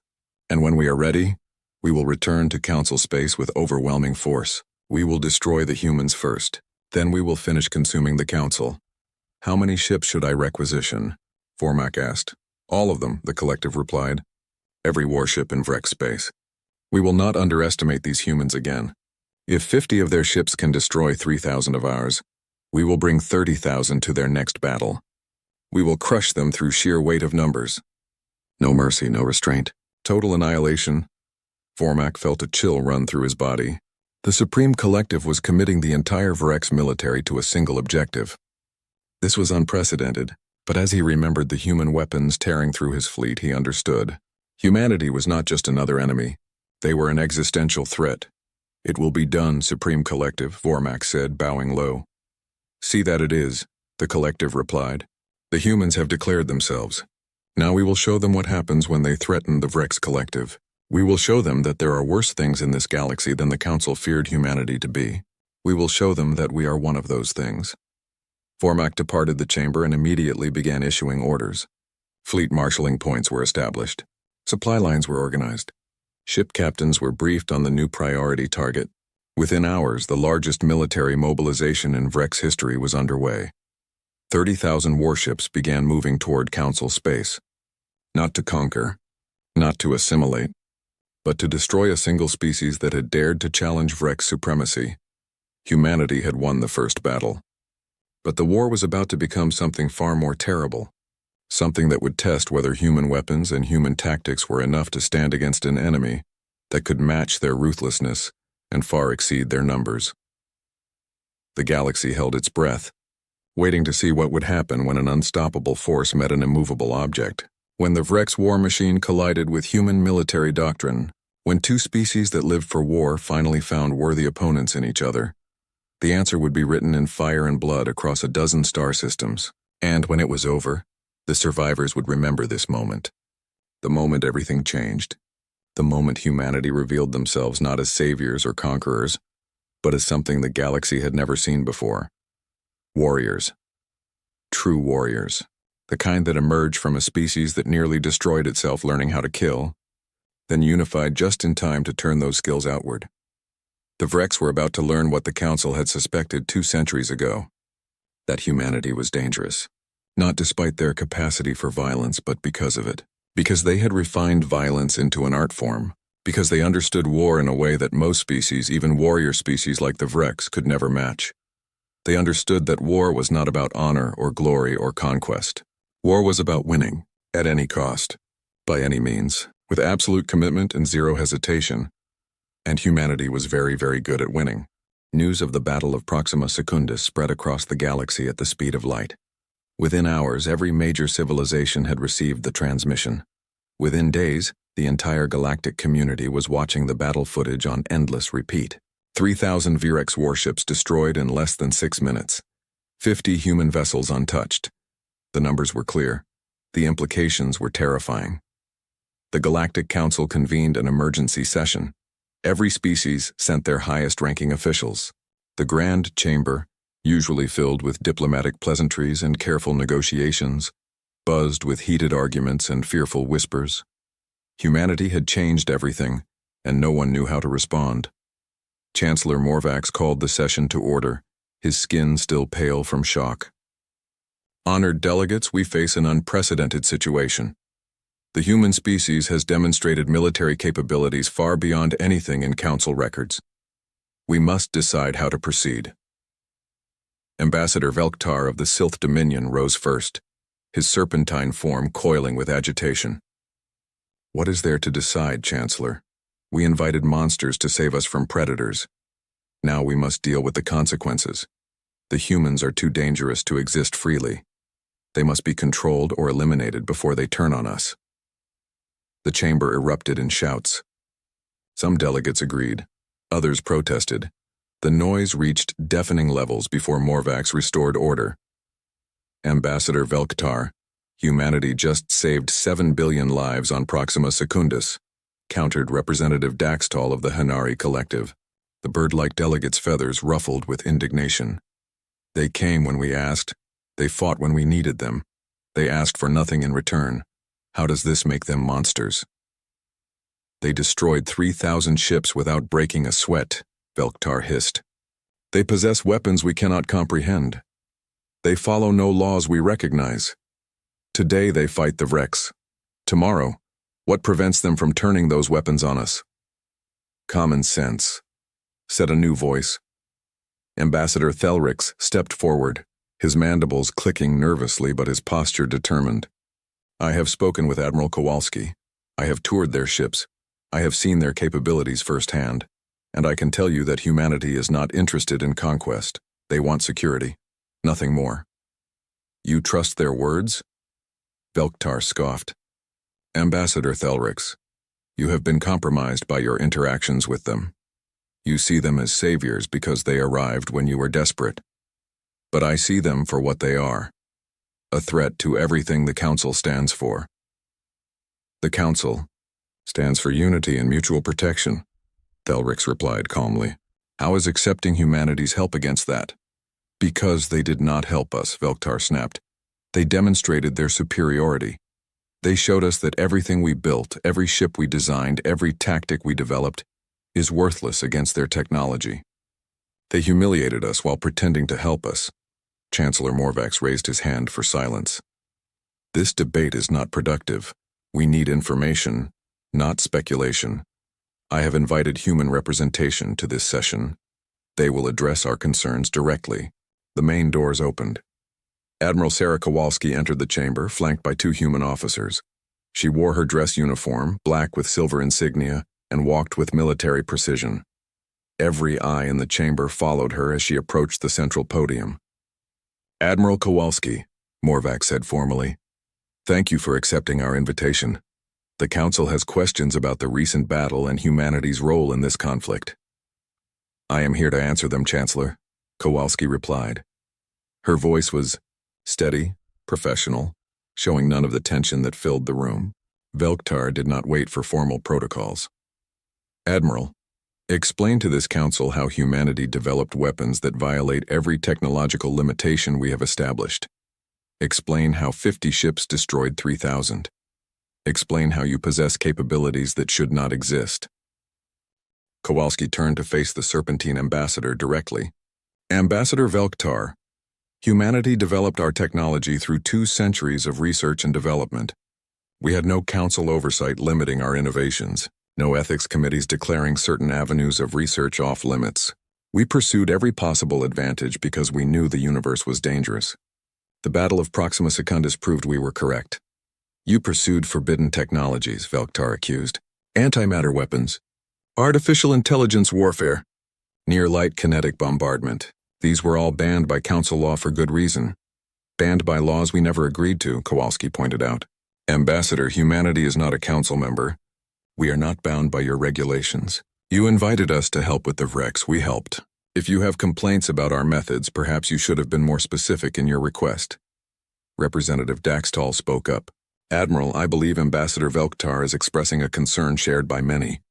and when we are ready, we will return to Council space with overwhelming force. We will destroy the humans first, then we will finish consuming the Council." "How many ships should I requisition?" Vormak asked. "All of them," the Collective replied. "Every warship in Vrex space. We will not underestimate these humans again. If 50 of their ships can destroy 3,000 of ours, we will bring 30,000 to their next battle. We will crush them through sheer weight of numbers. No mercy, no restraint. Total annihilation." Vormak felt a chill run through his body. The Supreme Collective was committing the entire Vrex military to a single objective. This was unprecedented, but as he remembered the human weapons tearing through his fleet, he understood. Humanity was not just another enemy. They were an existential threat. "It will be done, Supreme Collective," Vormak said, bowing low. "See that it is," the Collective replied. "The humans have declared themselves. Now we will show them what happens when they threaten the Vrex Collective. We will show them that there are worse things in this galaxy than the Council feared humanity to be. We will show them that we are one of those things." Vormak departed the chamber and immediately began issuing orders. Fleet marshalling points were established. Supply lines were organized. Ship captains were briefed on the new priority target. Within hours, the largest military mobilization in Vrex history was underway. 30,000 warships began moving toward Council space. Not to conquer, not to assimilate, but to destroy a single species that had dared to challenge Vrex supremacy. Humanity had won the first battle. But the war was about to become something far more terrible. Something that would test whether human weapons and human tactics were enough to stand against an enemy that could match their ruthlessness and far exceed their numbers. The galaxy held its breath, waiting to see what would happen when an unstoppable force met an immovable object. When the Vrex war machine collided with human military doctrine, when two species that lived for war finally found worthy opponents in each other, the answer would be written in fire and blood across a dozen star systems. And when it was over, the survivors would remember this moment. The moment everything changed. The moment humanity revealed themselves not as saviors or conquerors, but as something the galaxy had never seen before. Warriors. True warriors. The kind that emerged from a species that nearly destroyed itself learning how to kill, then unified just in time to turn those skills outward. The Vreks were about to learn what the Council had suspected 2 centuries ago, that humanity was dangerous. Not despite their capacity for violence, but because of it. Because they had refined violence into an art form. Because they understood war in a way that most species, even warrior species like the Vreks, could never match. They understood that war was not about honor or glory or conquest. War was about winning, at any cost, by any means, with absolute commitment and zero hesitation. And humanity was very, very good at winning. News of the Battle of Proxima Secundus spread across the galaxy at the speed of light. Within hours, every major civilization had received the transmission. Within days, the entire galactic community was watching the battle footage on endless repeat. 3,000 Virex warships destroyed in less than 6 minutes. 50 human vessels untouched. The numbers were clear. The implications were terrifying. The Galactic Council convened an emergency session. Every species sent their highest-ranking officials. The Grand Chamber, usually filled with diplomatic pleasantries and careful negotiations, buzzed with heated arguments and fearful whispers. Humanity had changed everything, and no one knew how to respond. Chancellor Morvax called the session to order, his skin still pale from shock. Honored delegates, we face an unprecedented situation. The human species has demonstrated military capabilities far beyond anything in Council records. We must decide how to proceed. Ambassador Velktar of the Sylth Dominion rose first, his serpentine form coiling with agitation. What is there to decide, Chancellor? We invited monsters to save us from predators. Now we must deal with the consequences. The humans are too dangerous to exist freely. They must be controlled or eliminated before they turn on us. The chamber erupted in shouts. Some delegates agreed. Others protested. The noise reached deafening levels before Morvax restored order. Ambassador Velktar, humanity just saved 7 billion lives on Proxima Secundus, countered Representative Daxtal of the Hanari Collective. The bird-like delegates' feathers ruffled with indignation. They came when we asked. They fought when we needed them. They asked for nothing in return. How does this make them monsters? They destroyed 3,000 ships without breaking a sweat, Velktar hissed. They possess weapons we cannot comprehend. They follow no laws we recognize. Today they fight the Vreks. Tomorrow, what prevents them from turning those weapons on us? Common sense, said a new voice. Ambassador Thelrix stepped forward, his mandibles clicking nervously but his posture determined. I have spoken with Admiral Kowalski. I have toured their ships. I have seen their capabilities firsthand. And I can tell you that humanity is not interested in conquest. They want security. Nothing more. You trust their words? Velktar scoffed. Ambassador Thelrix, you have been compromised by your interactions with them. You see them as saviors because they arrived when you were desperate. But I see them for what they are. A threat to everything the Council stands for. The Council stands for unity and mutual protection, Thelrix replied calmly. How is accepting humanity's help against that? Because they did not help us, Velktar snapped. They demonstrated their superiority. They showed us that everything we built, every ship we designed, every tactic we developed, is worthless against their technology. They humiliated us while pretending to help us. Chancellor Morvax raised his hand for silence. This debate is not productive. We need information, not speculation. I have invited human representation to this session. They will address our concerns directly. The main doors opened. Admiral Sarah Kowalski entered the chamber, flanked by 2 human officers. She wore her dress uniform, black with silver insignia, and walked with military precision. Every eye in the chamber followed her as she approached the central podium. Admiral Kowalski, Morvax said formally, thank you for accepting our invitation. The Council has questions about the recent battle and humanity's role in this conflict. I am here to answer them, Chancellor, Kowalski replied. Her voice was steady, professional, showing none of the tension that filled the room. Velktar did not wait for formal protocols. Admiral, explain to this council how humanity developed weapons that violate every technological limitation we have established. Explain how 50 ships destroyed 3,000. Explain how you possess capabilities that should not exist. Kowalski turned to face the Serpentine ambassador directly. Ambassador Velktar, humanity developed our technology through 2 centuries of research and development. We had no council oversight limiting our innovations, no ethics committees declaring certain avenues of research off limits. We pursued every possible advantage because we knew the universe was dangerous. The Battle of Proxima Secundus proved we were correct. You pursued forbidden technologies, Velktar accused. Antimatter weapons, artificial intelligence warfare, near-light kinetic bombardment. These were all banned by council law for good reason. Banned by laws we never agreed to, Kowalski pointed out. Ambassador, humanity is not a council member. We are not bound by your regulations. You invited us to help with the Vrex, we helped. If you have complaints about our methods, perhaps you should have been more specific in your request. Representative Daxtal spoke up. Admiral, I believe Ambassador Velktar is expressing a concern shared by many.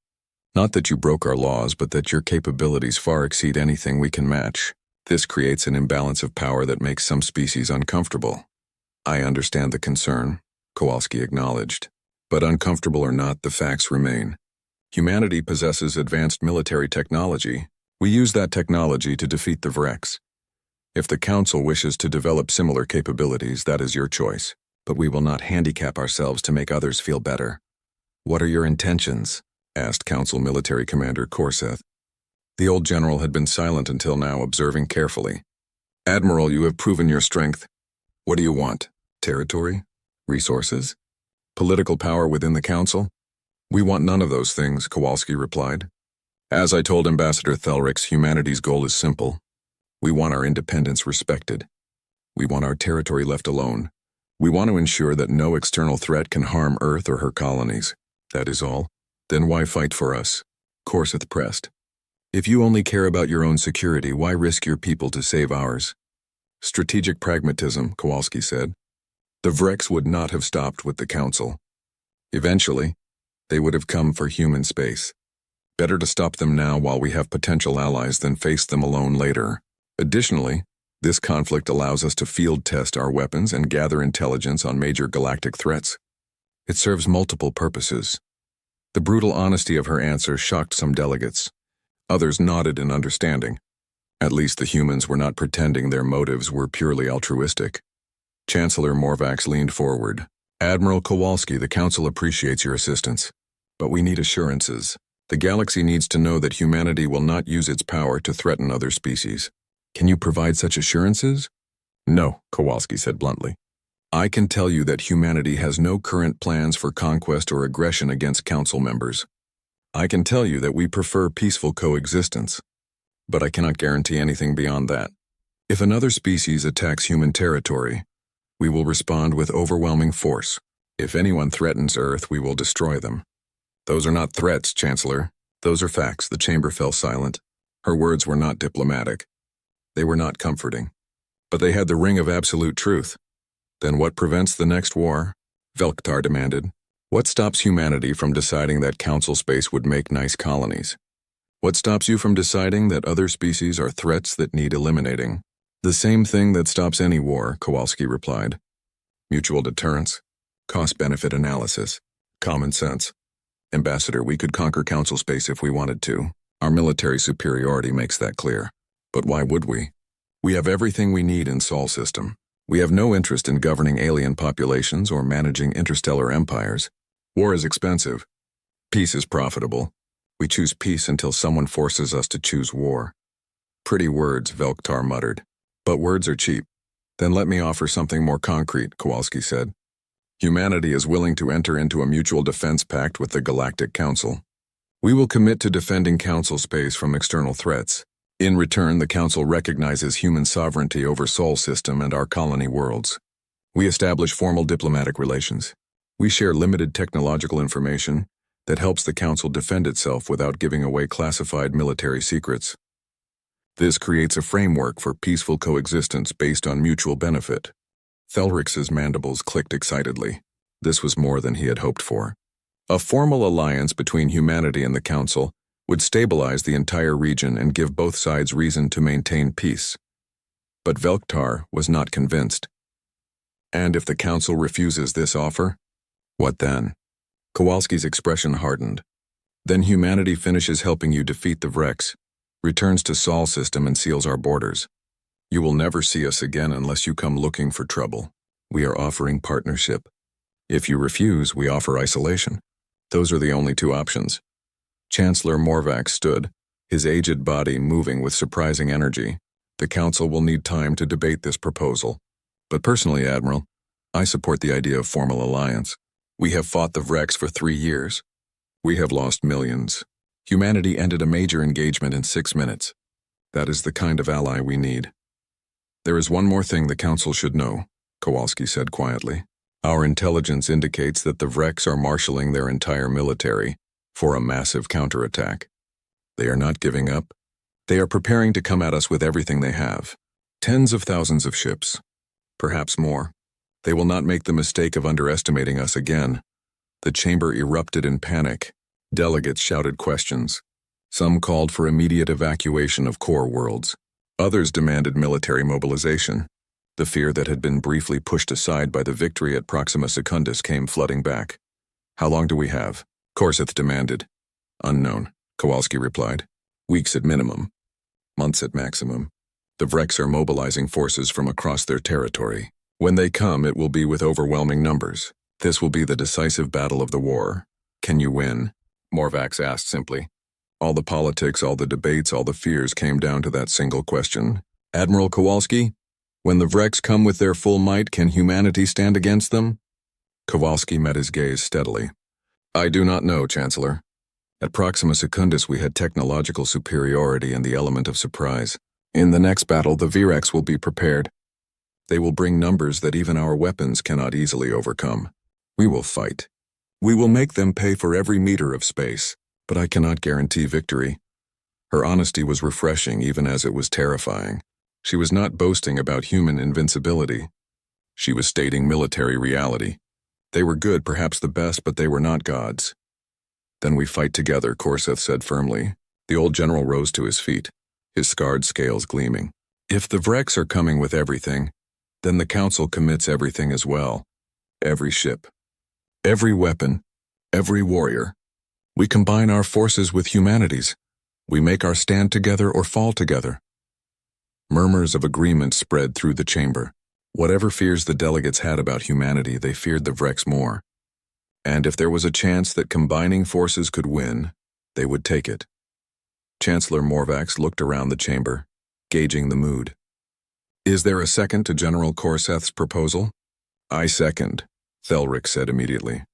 Not that you broke our laws, but that your capabilities far exceed anything we can match. This creates an imbalance of power that makes some species uncomfortable. I understand the concern, Kowalski acknowledged. But uncomfortable or not, the facts remain. Humanity possesses advanced military technology. We use that technology to defeat the Vrex. If the Council wishes to develop similar capabilities, that is your choice. But we will not handicap ourselves to make others feel better. What are your intentions? Asked Council Military Commander Korseth. The old general had been silent until now, observing carefully. Admiral, you have proven your strength. What do you want? Territory? Resources? Political power within the Council? We want none of those things, Kowalski replied. As I told Ambassador Thelrix, humanity's goal is simple. We want our independence respected. We want our territory left alone. We want to ensure that no external threat can harm Earth or her colonies. That is all. Then why fight for us? Korseth pressed. If you only care about your own security, why risk your people to save ours? Strategic pragmatism, Kowalski said. The Vrex would not have stopped with the Council. Eventually, they would have come for human space. Better to stop them now while we have potential allies than face them alone later. Additionally, this conflict allows us to field test our weapons and gather intelligence on major galactic threats. It serves multiple purposes. The brutal honesty of her answer shocked some delegates. Others nodded in understanding. At least the humans were not pretending their motives were purely altruistic. Chancellor Morvax leaned forward. Admiral Kowalski, the Council appreciates your assistance. But we need assurances. The galaxy needs to know that humanity will not use its power to threaten other species. Can you provide such assurances? No, Kowalski said bluntly. I can tell you that humanity has no current plans for conquest or aggression against Council members. I can tell you that we prefer peaceful coexistence. But I cannot guarantee anything beyond that. If another species attacks human territory, we will respond with overwhelming force. If anyone threatens Earth, we will destroy them. Those are not threats, Chancellor. Those are facts. The chamber fell silent. Her words were not diplomatic. They were not comforting. But they had the ring of absolute truth. Then what prevents the next war? Velktar demanded. What stops humanity from deciding that Council space would make nice colonies? What stops you from deciding that other species are threats that need eliminating? The same thing that stops any war, Kowalski replied. Mutual deterrence, cost-benefit analysis, common sense. Ambassador, we could conquer Council space if we wanted to. Our military superiority makes that clear. But why would we? We have everything we need in Sol system. We have no interest in governing alien populations or managing interstellar empires. War is expensive. Peace is profitable. We choose peace until someone forces us to choose war. Pretty words, Velktar muttered. But words are cheap. Then let me offer something more concrete, Kowalski said. Humanity is willing to enter into a mutual defense pact with the Galactic Council. We will commit to defending Council space from external threats. In return, the Council recognizes human sovereignty over Sol system and our colony worlds. We establish formal diplomatic relations. We share limited technological information that helps the Council defend itself without giving away classified military secrets. This creates a framework for peaceful coexistence based on mutual benefit. Thelrix's mandibles clicked excitedly. This was more than he had hoped for. A formal alliance between humanity and the Council would stabilize the entire region and give both sides reason to maintain peace. But Velktar was not convinced. And if the Council refuses this offer? What then? Kowalski's expression hardened. Then humanity finishes helping you defeat the Vrex, returns to Sol system and seals our borders. You will never see us again unless you come looking for trouble. We are offering partnership. If you refuse, we offer isolation. Those are the only two options. Chancellor Morvac stood, his aged body moving with surprising energy. The Council will need time to debate this proposal. But personally, Admiral, I support the idea of formal alliance. We have fought the Vrex for 3 years. We have lost millions. Humanity ended a major engagement in 6 minutes. That is the kind of ally we need. There is one more thing the Council should know, Kowalski said quietly. Our intelligence indicates that the Vrex are marshaling their entire military for a massive counterattack. They are not giving up. They are preparing to come at us with everything they have. Tens of thousands of ships. Perhaps more. They will not make the mistake of underestimating us again. The chamber erupted in panic. Delegates shouted questions. Some called for immediate evacuation of core worlds. Others demanded military mobilization. The fear that had been briefly pushed aside by the victory at Proxima Secundus came flooding back. How long do we have? Korseth demanded. Unknown, Kowalski replied. Weeks at minimum. Months at maximum. The Vrex are mobilizing forces from across their territory. When they come, it will be with overwhelming numbers. This will be the decisive battle of the war. Can you win? Morvac asked simply. All the politics, all the debates, all the fears came down to that single question. Admiral Kowalski? When the Vrex come with their full might, can humanity stand against them? Kowalski met his gaze steadily. I do not know, Chancellor. At Proxima Secundus we had technological superiority and the element of surprise. In the next battle, the Vrex will be prepared. They will bring numbers that even our weapons cannot easily overcome. We will fight. We will make them pay for every meter of space, but I cannot guarantee victory. Her honesty was refreshing even as it was terrifying. She was not boasting about human invincibility. She was stating military reality. They were good, perhaps the best, but they were not gods. Then we fight together, Korseth said firmly. The old general rose to his feet, his scarred scales gleaming. If the Vrex are coming with everything, then the Council commits everything as well. Every ship, every weapon, every warrior. We combine our forces with humanity's. We make our stand together or fall together. Murmurs of agreement spread through the chamber. Whatever fears the delegates had about humanity, they feared the Vrex more. And if there was a chance that combining forces could win, they would take it. Chancellor Morvac looked around the chamber, gauging the mood. Is there a second to General Korseth's proposal? I second, Thelric said immediately.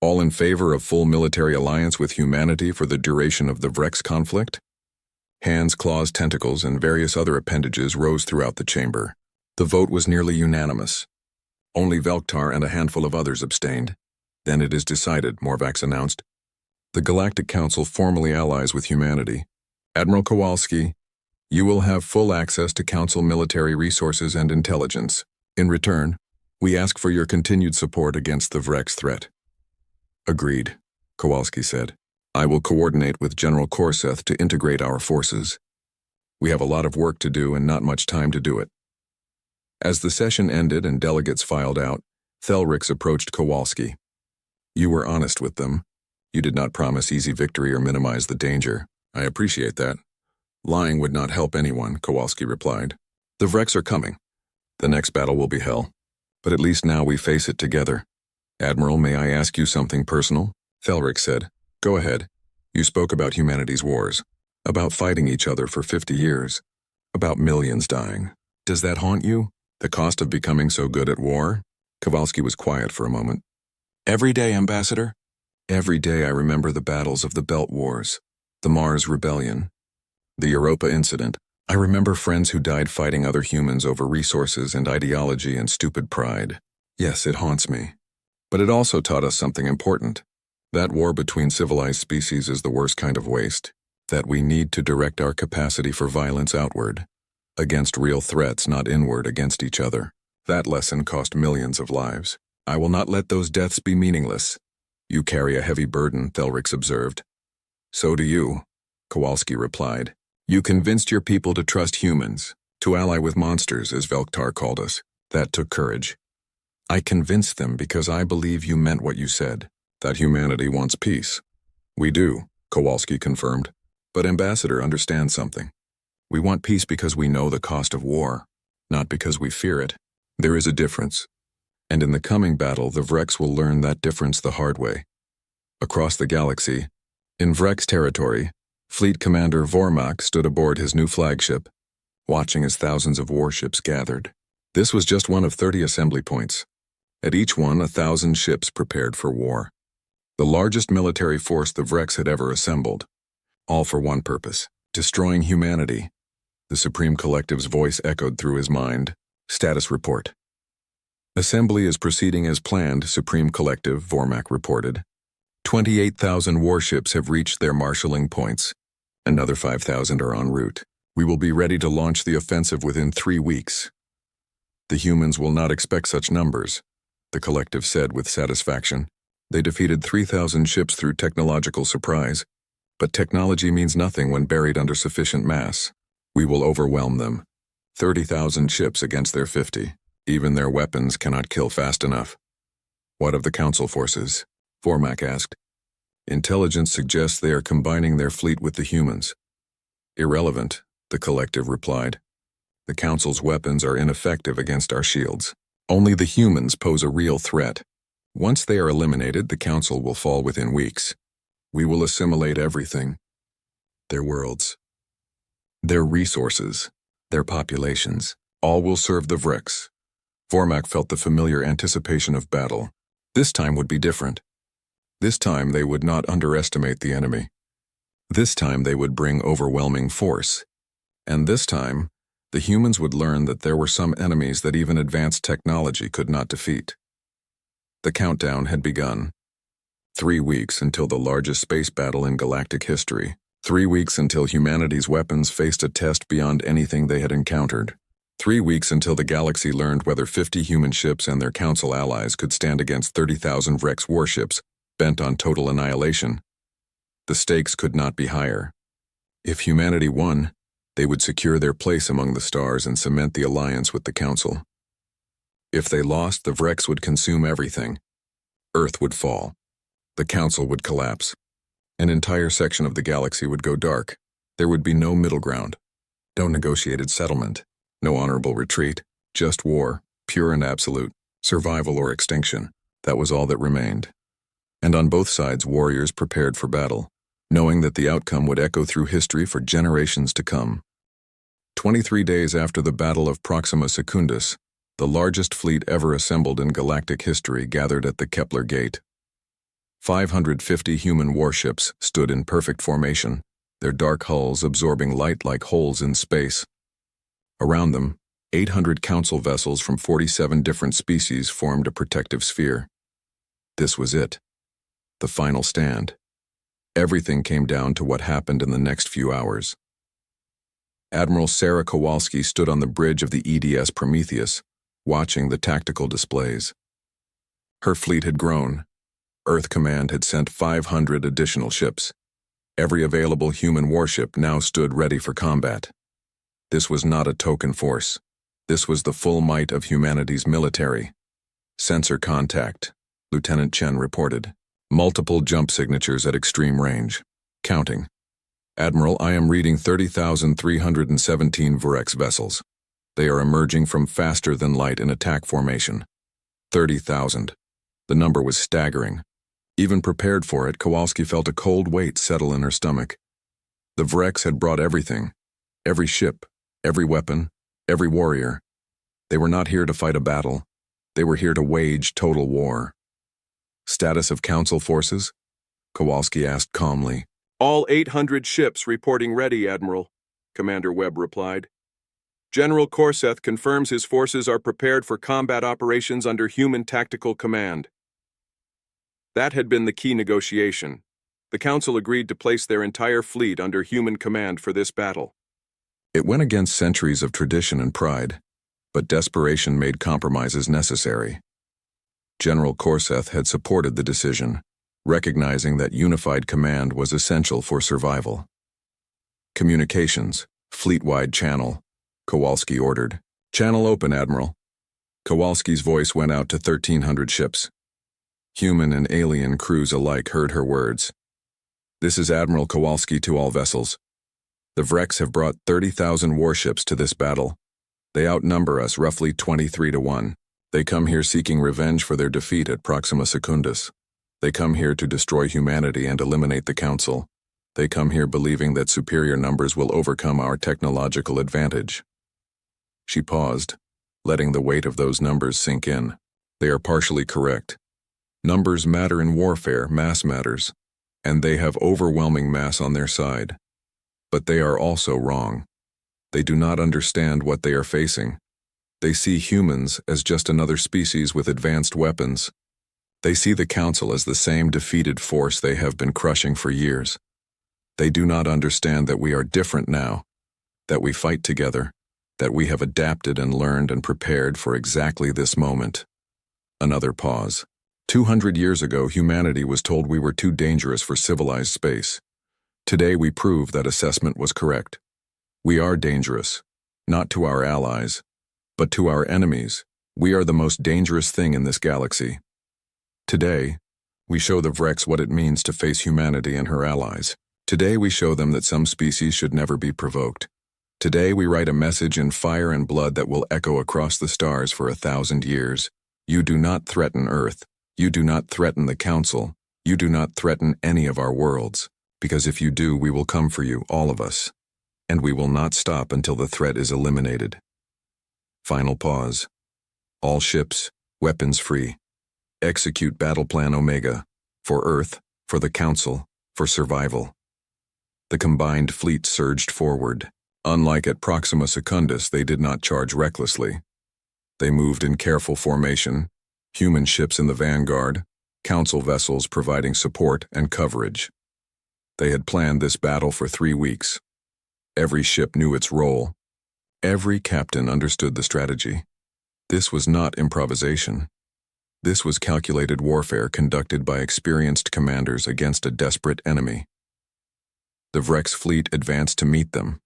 All in favor of full military alliance with humanity for the duration of the Vrex conflict? Hands, claws, tentacles, and various other appendages rose throughout the chamber. The vote was nearly unanimous. Only Velktar and a handful of others abstained. Then it is decided, Morvac announced. The Galactic Council formally allies with humanity. Admiral Kowalski, you will have full access to Council military resources and intelligence. In return, we ask for your continued support against the Vrex threat. Agreed, Kowalski said. I will coordinate with General Korseth to integrate our forces. We have a lot of work to do and not much time to do it. As the session ended and delegates filed out, Thelric approached Kowalski. You were honest with them. You did not promise easy victory or minimize the danger. I appreciate that. Lying would not help anyone, Kowalski replied. The Vrex are coming. The next battle will be hell. But at least now we face it together. Admiral, may I ask you something personal? Thelric said. Go ahead. You spoke about humanity's wars. About fighting each other for 50 years. About millions dying. Does that haunt you? The cost of becoming so good at war? Kowalski was quiet for a moment. Every day, Ambassador. Every day I remember the battles of the Belt Wars, the Mars Rebellion, the Europa Incident. I remember friends who died fighting other humans over resources and ideology and stupid pride. Yes, it haunts me. But it also taught us something important. That war between civilized species is the worst kind of waste. That we need to direct our capacity for violence outward, against real threats, not inward against each other. That lesson cost millions of lives. I will not let those deaths be meaningless. You carry a heavy burden, Thelrix observed. So do you, Kowalski replied. You convinced your people to trust humans, to ally with monsters, as Velktar called us. That took courage. I convinced them because I believe you meant what you said, that humanity wants peace. We do, Kowalski confirmed. But Ambassador, understand something. We want peace because we know the cost of war, not because we fear it. There is a difference. And in the coming battle, the Vrex will learn that difference the hard way. Across the galaxy, in Vrex territory, Fleet Commander Vormak stood aboard his new flagship, watching as thousands of warships gathered. This was just one of 30 assembly points. At each one, 1,000 ships prepared for war. The largest military force the Vrex had ever assembled. All for one purpose: destroying humanity. The Supreme Collective's voice echoed through his mind. Status report. Assembly is proceeding as planned, Supreme Collective, Vormak reported. 28,000 warships have reached their marshalling points. Another 5,000 are en route. We will be ready to launch the offensive within 3 weeks. The humans will not expect such numbers, the Collective said with satisfaction. They defeated 3,000 ships through technological surprise. But technology means nothing when buried under sufficient mass. We will overwhelm them. 30,000 ships against their 50. Even their weapons cannot kill fast enough. What of the Council forces? Vormak asked. Intelligence suggests they are combining their fleet with the humans. Irrelevant, the Collective replied. The Council's weapons are ineffective against our shields. Only the humans pose a real threat. Once they are eliminated, the Council will fall within weeks. We will assimilate everything. Their worlds, their resources, their populations. All will serve the Vrex. Vormak felt the familiar anticipation of battle. This time would be different. This time they would not underestimate the enemy. This time they would bring overwhelming force. And this time, the humans would learn that there were some enemies that even advanced technology could not defeat. The countdown had begun. 3 weeks until the largest space battle in galactic history. 3 weeks until humanity's weapons faced a test beyond anything they had encountered. 3 weeks until the galaxy learned whether 50 human ships and their Council allies could stand against 30,000 Vrex warships bent on total annihilation. The stakes could not be higher. If humanity won, they would secure their place among the stars and cement the alliance with the Council. If they lost, the Vrex would consume everything. Earth would fall. The Council would collapse. An entire section of the galaxy would go dark. There would be no middle ground. No negotiated settlement. No honorable retreat. Just war, pure and absolute. Survival or extinction. That was all that remained. And on both sides, warriors prepared for battle, knowing that the outcome would echo through history for generations to come. 23 days after the Battle of Proxima Secundus, the largest fleet ever assembled in galactic history gathered at the Kepler Gate. 550 human warships stood in perfect formation, their dark hulls absorbing light like holes in space. Around them, 800 Council vessels from 47 different species formed a protective sphere. This was it. The final stand. Everything came down to what happened in the next few hours. Admiral Sarah Kowalski stood on the bridge of the EDS Prometheus, watching the tactical displays. Her fleet had grown. Earth Command had sent 500 additional ships. Every available human warship now stood ready for combat. This was not a token force. This was the full might of humanity's military. Sensor contact, Lieutenant Chen reported. Multiple jump signatures at extreme range. Counting. Admiral, I am reading 30,317 Vrex vessels. They are emerging from faster than light in attack formation. 30,000. The number was staggering. Even prepared for it, Kowalski felt a cold weight settle in her stomach. The Vrex had brought everything. Every ship, every weapon, every warrior. They were not here to fight a battle. They were here to wage total war. Status of Council forces? Kowalski asked calmly. All 800 ships reporting ready, Admiral, Commander Webb replied. General Corseth confirms his forces are prepared for combat operations under human tactical command. That had been the key negotiation. The Council agreed to place their entire fleet under human command for this battle. It went against centuries of tradition and pride, but desperation made compromises necessary. General Korseth had supported the decision, recognizing that unified command was essential for survival. Communications, fleet-wide channel, Kowalski ordered. Channel open, Admiral. Kowalski's voice went out to 1,300 ships. Human and alien crews alike heard her words. This is Admiral Kowalski to all vessels. The Vreks have brought 30,000 warships to this battle. They outnumber us roughly 23-1. They come here seeking revenge for their defeat at Proxima Secundus. They come here to destroy humanity and eliminate the Council. They come here believing that superior numbers will overcome our technological advantage. She paused, letting the weight of those numbers sink in. They are partially correct. Numbers matter in warfare, mass matters, and they have overwhelming mass on their side. But they are also wrong. They do not understand what they are facing. They see humans as just another species with advanced weapons. They see the Council as the same defeated force they have been crushing for years. They do not understand that we are different now, that we fight together, that we have adapted and learned and prepared for exactly this moment. Another pause. 200 years ago, humanity was told we were too dangerous for civilized space. Today we prove that assessment was correct. We are dangerous, not to our allies, but to our enemies. We are the most dangerous thing in this galaxy. Today, we show the Vreks what it means to face humanity and her allies. Today we show them that some species should never be provoked. Today we write a message in fire and blood that will echo across the stars for 1,000 years. You do not threaten Earth. You do not threaten the Council. You do not threaten any of our worlds. Because if you do, we will come for you, all of us. And we will not stop until the threat is eliminated. Final pause. All ships, weapons free. Execute Battle Plan Omega. For Earth, for the Council, for survival. The combined fleet surged forward. Unlike at Proxima Secundus, they did not charge recklessly. They moved in careful formation, human ships in the vanguard, Council vessels providing support and coverage. They had planned this battle for 3 weeks. Every ship knew its role. Every captain understood the strategy. This was not improvisation. This was calculated warfare conducted by experienced commanders against a desperate enemy. The Vreks fleet advanced to meet them.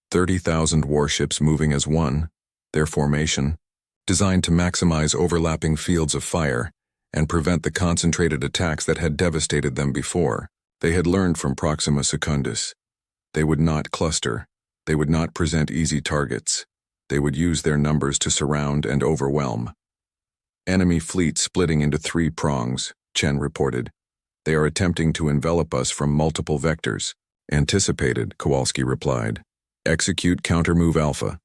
30,000 warships moving as one, their formation, designed to maximize overlapping fields of fire and prevent the concentrated attacks that had devastated them before. They had learned from Proxima Secundus. They would not cluster. They would not present easy targets. They would use their numbers to surround and overwhelm. Enemy fleet splitting into 3 prongs, Chen reported. They are attempting to envelop us from multiple vectors. Anticipated, Kowalski replied. Execute counter-move Alpha.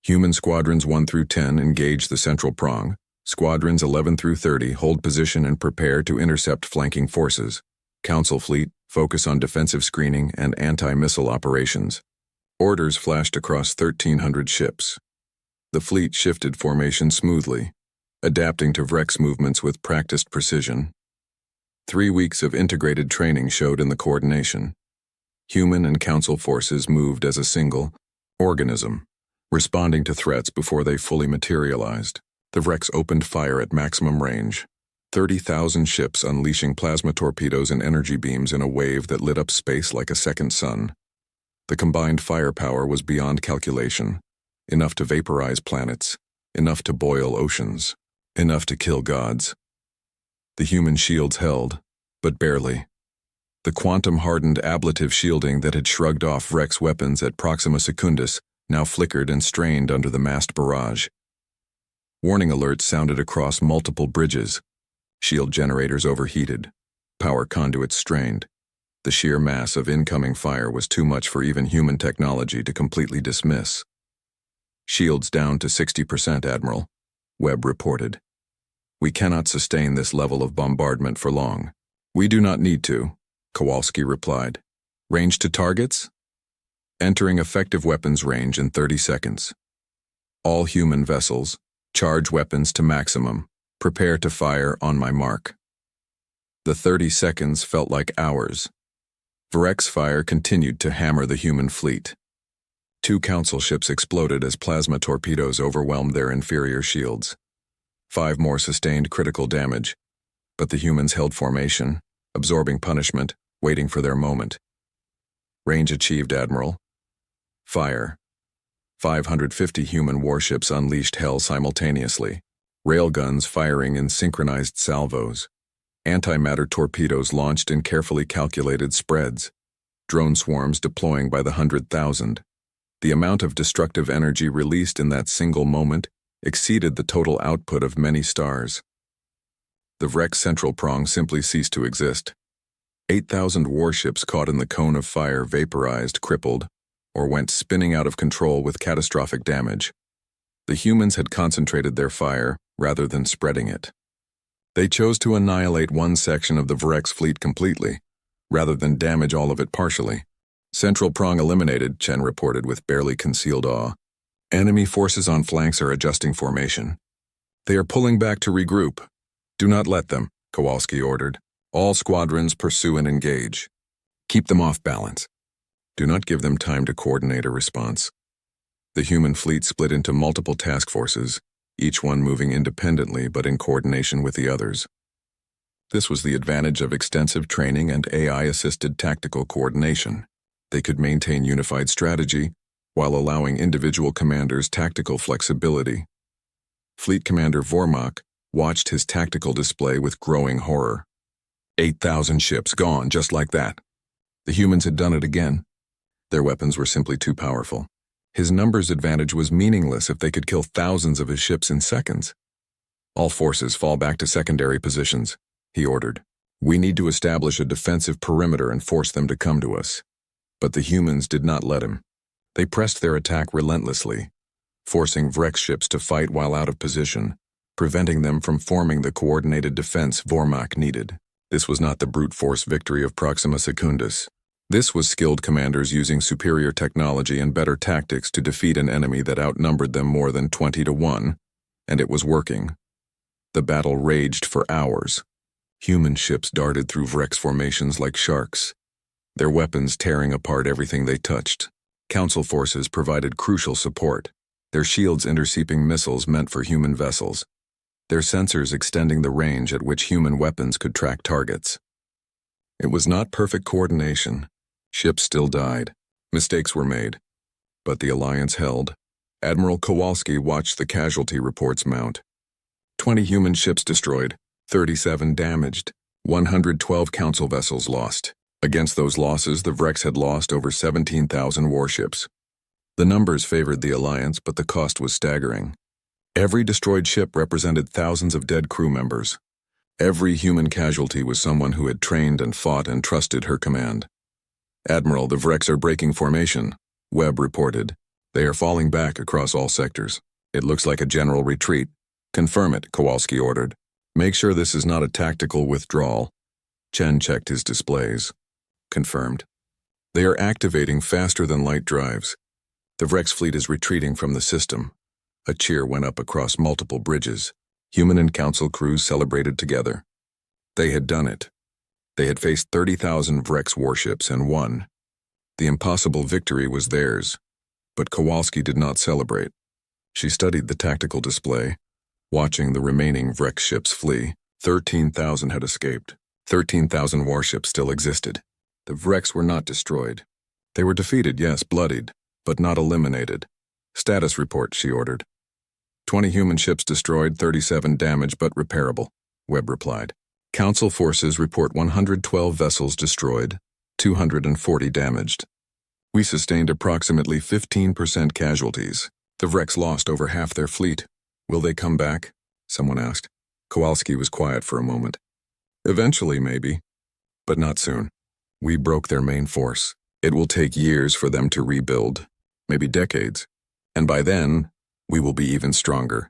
Human squadrons 1 through 10 engage the central prong. Squadrons 11 through 30 hold position and prepare to intercept flanking forces. Council fleet, focus on defensive screening and anti-missile operations. Orders flashed across 1,300 ships. The fleet shifted formation smoothly, adapting to Vreks movements with practiced precision. 3 weeks of integrated training showed in the coordination. Human and Council forces moved as a single organism, responding to threats before they fully materialized. The Vreks opened fire at maximum range. 30,000 ships unleashing plasma torpedoes and energy beams in a wave that lit up space like a second sun. The combined firepower was beyond calculation, enough to vaporize planets, enough to boil oceans, enough to kill gods. The human shields held, but barely. The quantum-hardened ablative shielding that had shrugged off Vreks weapons at Proxima Secundus now flickered and strained under the massed barrage. Warning alerts sounded across multiple bridges. Shield generators overheated. Power conduits strained. The sheer mass of incoming fire was too much for even human technology to completely dismiss. Shields down to 60%, Admiral, Webb reported. We cannot sustain this level of bombardment for long. We do not need to, Kowalski replied. Range to targets? Entering effective weapons range in 30 seconds. All human vessels, charge weapons to maximum. Prepare to fire on my mark. The 30 seconds felt like hours. Vreks fire continued to hammer the human fleet. 2 Council ships exploded as plasma torpedoes overwhelmed their inferior shields. 5 more sustained critical damage, but the humans held formation, absorbing punishment, waiting for their moment. Range achieved, Admiral. Fire. 550 human warships unleashed hell simultaneously, railguns firing in synchronized salvos, antimatter torpedoes launched in carefully calculated spreads, drone swarms deploying by the 100,000. The amount of destructive energy released in that single moment exceeded the total output of many stars. The Vrex central prong simply ceased to exist. 8,000 warships caught in the cone of fire vaporized, crippled, or went spinning out of control with catastrophic damage. The humans had concentrated their fire rather than spreading it. They chose to annihilate one section of the Vrex fleet completely, rather than damage all of it partially. Central prong eliminated, Chen reported with barely concealed awe. Enemy forces on flanks are adjusting formation. They are pulling back to regroup. Do not let them, Kowalski ordered. All squadrons pursue and engage. Keep them off balance. Do not give them time to coordinate a response. The human fleet split into multiple task forces, each one moving independently but in coordination with the others. This was the advantage of extensive training and AI-assisted tactical coordination. They could maintain unified strategy while allowing individual commanders tactical flexibility. Fleet Commander Vormak watched his tactical display with growing horror. 8,000 ships gone just like that. The humans had done it again. Their weapons were simply too powerful. His numbers advantage was meaningless if they could kill thousands of his ships in seconds. All forces fall back to secondary positions, he ordered. We need to establish a defensive perimeter and force them to come to us. But the humans did not let him. They pressed their attack relentlessly, forcing Vrex ships to fight while out of position, preventing them from forming the coordinated defense Vormak needed. This was not the brute force victory of Proxima Secundus. This was skilled commanders using superior technology and better tactics to defeat an enemy that outnumbered them more than 20-1, and it was working. The battle raged for hours. Human ships darted through Vrex formations like sharks, their weapons tearing apart everything they touched. Council forces provided crucial support, their shields intercepting missiles meant for human vessels, their sensors extending the range at which human weapons could track targets. It was not perfect coordination. Ships still died. Mistakes were made. But the alliance held. Admiral Kowalski watched the casualty reports mount. 20 human ships destroyed, 37 damaged, 112 council vessels lost. Against those losses, the Vrex had lost over 17,000 warships. The numbers favored the alliance, but the cost was staggering. Every destroyed ship represented thousands of dead crew members. Every human casualty was someone who had trained and fought and trusted her command. Admiral, the Vrex are breaking formation, Webb reported. They are falling back across all sectors. It looks like a general retreat. Confirm it, Kowalski ordered. Make sure this is not a tactical withdrawal. Chen checked his displays. Confirmed. They are activating faster than light drives. The Vrex fleet is retreating from the system. A cheer went up across multiple bridges. Human and council crews celebrated together. They had done it. They had faced 30,000 Vrex warships and won. The impossible victory was theirs. But Kowalski did not celebrate. She studied the tactical display, watching the remaining Vrex ships flee. 13,000 had escaped. 13,000 warships still existed. The Vrex were not destroyed. They were defeated, yes, bloodied, but not eliminated. Status report, she ordered. 20 human ships destroyed, 37 damaged but repairable, Webb replied. Council forces report 112 vessels destroyed, 240 damaged. We sustained approximately 15% casualties. The Vrex lost over half their fleet. Will they come back? Someone asked. Kowalski was quiet for a moment. Eventually, maybe, but not soon. We broke their main force. It will take years for them to rebuild, maybe decades, and by then, we will be even stronger.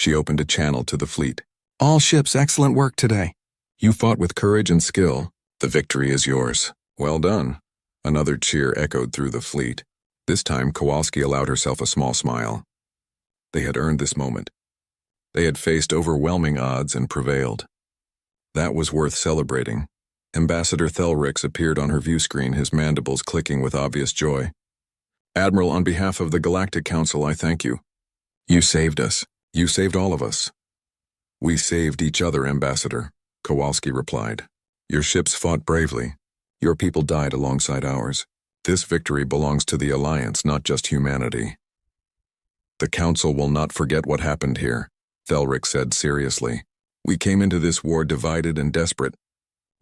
She opened a channel to the fleet. All ships, excellent work today. You fought with courage and skill. The victory is yours. Well done. Another cheer echoed through the fleet. This time, Kowalski allowed herself a small smile. They had earned this moment. They had faced overwhelming odds and prevailed. That was worth celebrating. Ambassador Thelrix appeared on her view screen, his mandibles clicking with obvious joy. Admiral, on behalf of the Galactic Council, I thank you. You saved us. You saved all of us. We saved each other, Ambassador, Kowalski replied. Your ships fought bravely. Your people died alongside ours. This victory belongs to the Alliance, not just humanity. The Council will not forget what happened here, Thelric said seriously. We came into this war divided and desperate.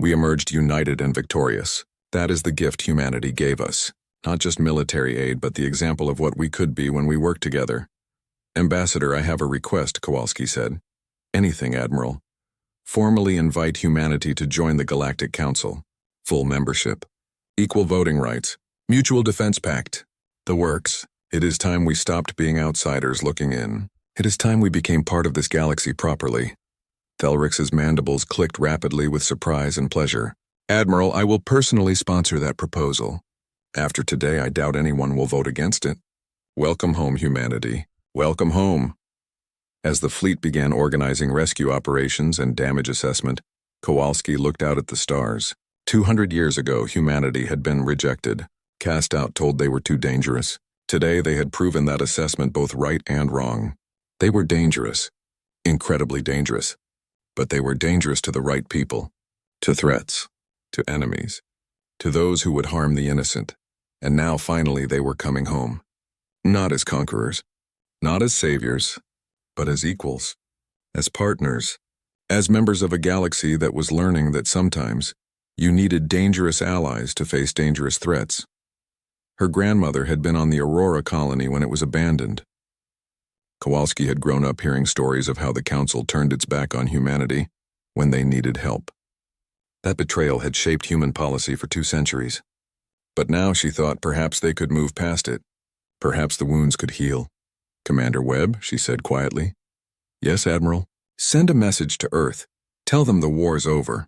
We emerged united and victorious. That is the gift humanity gave us. Not just military aid, but the example of what we could be when we work together. Ambassador, I have a request, Kowalski said. Anything, Admiral. Formally invite humanity to join the Galactic Council. Full membership. Equal voting rights. Mutual defense pact. The works. It is time we stopped being outsiders looking in. It is time we became part of this galaxy properly. Thelric's mandibles clicked rapidly with surprise and pleasure. Admiral, I will personally sponsor that proposal. After today, I doubt anyone will vote against it. Welcome home, humanity. Welcome home. As the fleet began organizing rescue operations and damage assessment, Kowalski looked out at the stars. 200 years ago, humanity had been rejected, cast out, told they were too dangerous. Today, they had proven that assessment both right and wrong. They were dangerous, incredibly dangerous, but they were dangerous to the right people, to threats, to enemies, to those who would harm the innocent. And now, finally, they were coming home. Not as conquerors, not as saviors, but as equals, as partners, as members of a galaxy that was learning that sometimes you needed dangerous allies to face dangerous threats. Her grandmother had been on the Aurora colony when it was abandoned. Kowalski had grown up hearing stories of how the Council turned its back on humanity when they needed help. That betrayal had shaped human policy for 2 centuries. But now she thought perhaps they could move past it. Perhaps the wounds could heal. Commander Webb, she said quietly. Yes, Admiral. Send a message to Earth. Tell them the war's over.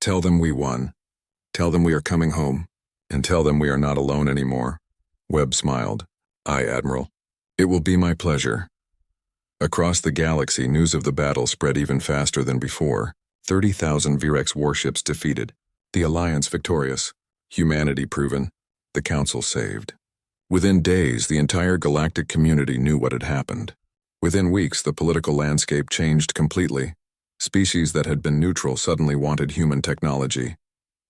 Tell them we won. Tell them we are coming home. And tell them we are not alone anymore. Webb smiled. Aye, Admiral. It will be my pleasure. Across the galaxy, news of the battle spread even faster than before. 30,000 Virex warships defeated. The Alliance victorious. Humanity proven. The Council saved. Within days, the entire galactic community knew what had happened. Within weeks, the political landscape changed completely. Species that had been neutral suddenly wanted human technology.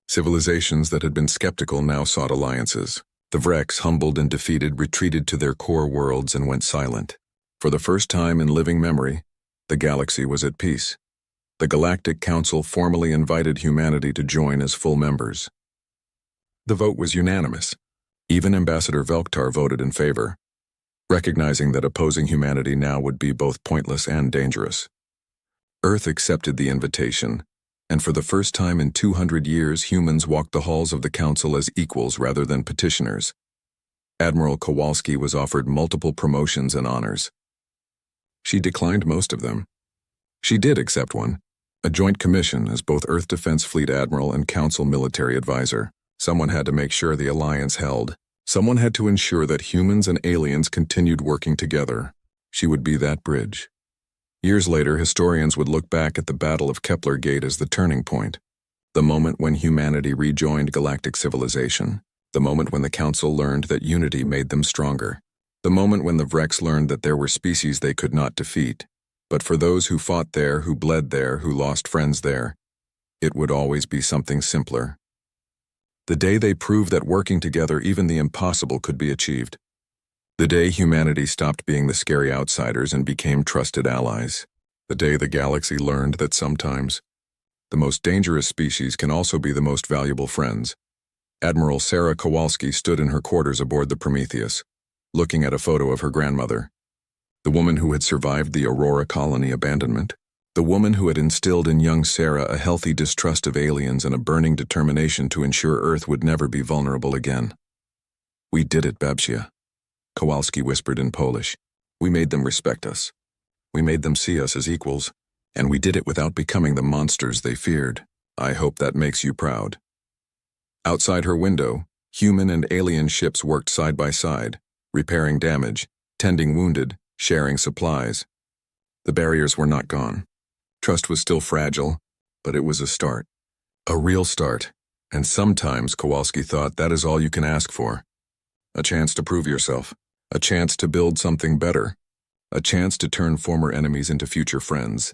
Civilizations that had been skeptical now sought alliances. The Vrex, humbled and defeated, retreated to their core worlds and went silent. For the first time in living memory, the galaxy was at peace. The Galactic Council formally invited humanity to join as full members. The vote was unanimous. Even Ambassador Velktar voted in favor, recognizing that opposing humanity now would be both pointless and dangerous. Earth accepted the invitation, and for the first time in 200 years, humans walked the halls of the Council as equals rather than petitioners. Admiral Kowalski was offered multiple promotions and honors. She declined most of them. She did accept one, a joint commission as both Earth Defense Fleet Admiral and Council Military Advisor. Someone had to make sure the alliance held. Someone had to ensure that humans and aliens continued working together. She would be that bridge. Years later, historians would look back at the Battle of Kepler Gate as the turning point, the moment when humanity rejoined galactic civilization, the moment when the Council learned that unity made them stronger, the moment when the Vrex learned that there were species they could not defeat. But for those who fought there, who bled there, who lost friends there, it would always be something simpler. The day they proved that working together even the impossible could be achieved. The day humanity stopped being the scary outsiders and became trusted allies. The day the galaxy learned that sometimes the most dangerous species can also be the most valuable friends. Admiral Sarah Kowalski stood in her quarters aboard the Prometheus, looking at a photo of her grandmother, the woman who had survived the Aurora colony abandonment. The woman who had instilled in young Sarah a healthy distrust of aliens and a burning determination to ensure Earth would never be vulnerable again. We did it, Babcia, Kowalski whispered in Polish. We made them respect us. We made them see us as equals, and we did it without becoming the monsters they feared. I hope that makes you proud. Outside her window, human and alien ships worked side by side, repairing damage, tending wounded, sharing supplies. The barriers were not gone. Trust was still fragile, but it was a start. A real start. And sometimes, Kowalski thought, that is all you can ask for. A chance to prove yourself. A chance to build something better. A chance to turn former enemies into future friends.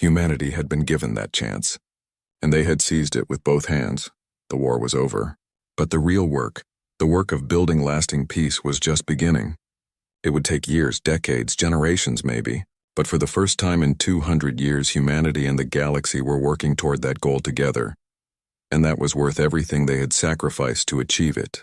Humanity had been given that chance, and they had seized it with both hands. The war was over. But the real work, the work of building lasting peace, was just beginning. It would take years, decades, generations maybe, but for the first time in 200 years, humanity and the galaxy were working toward that goal together. And that was worth everything they had sacrificed to achieve it.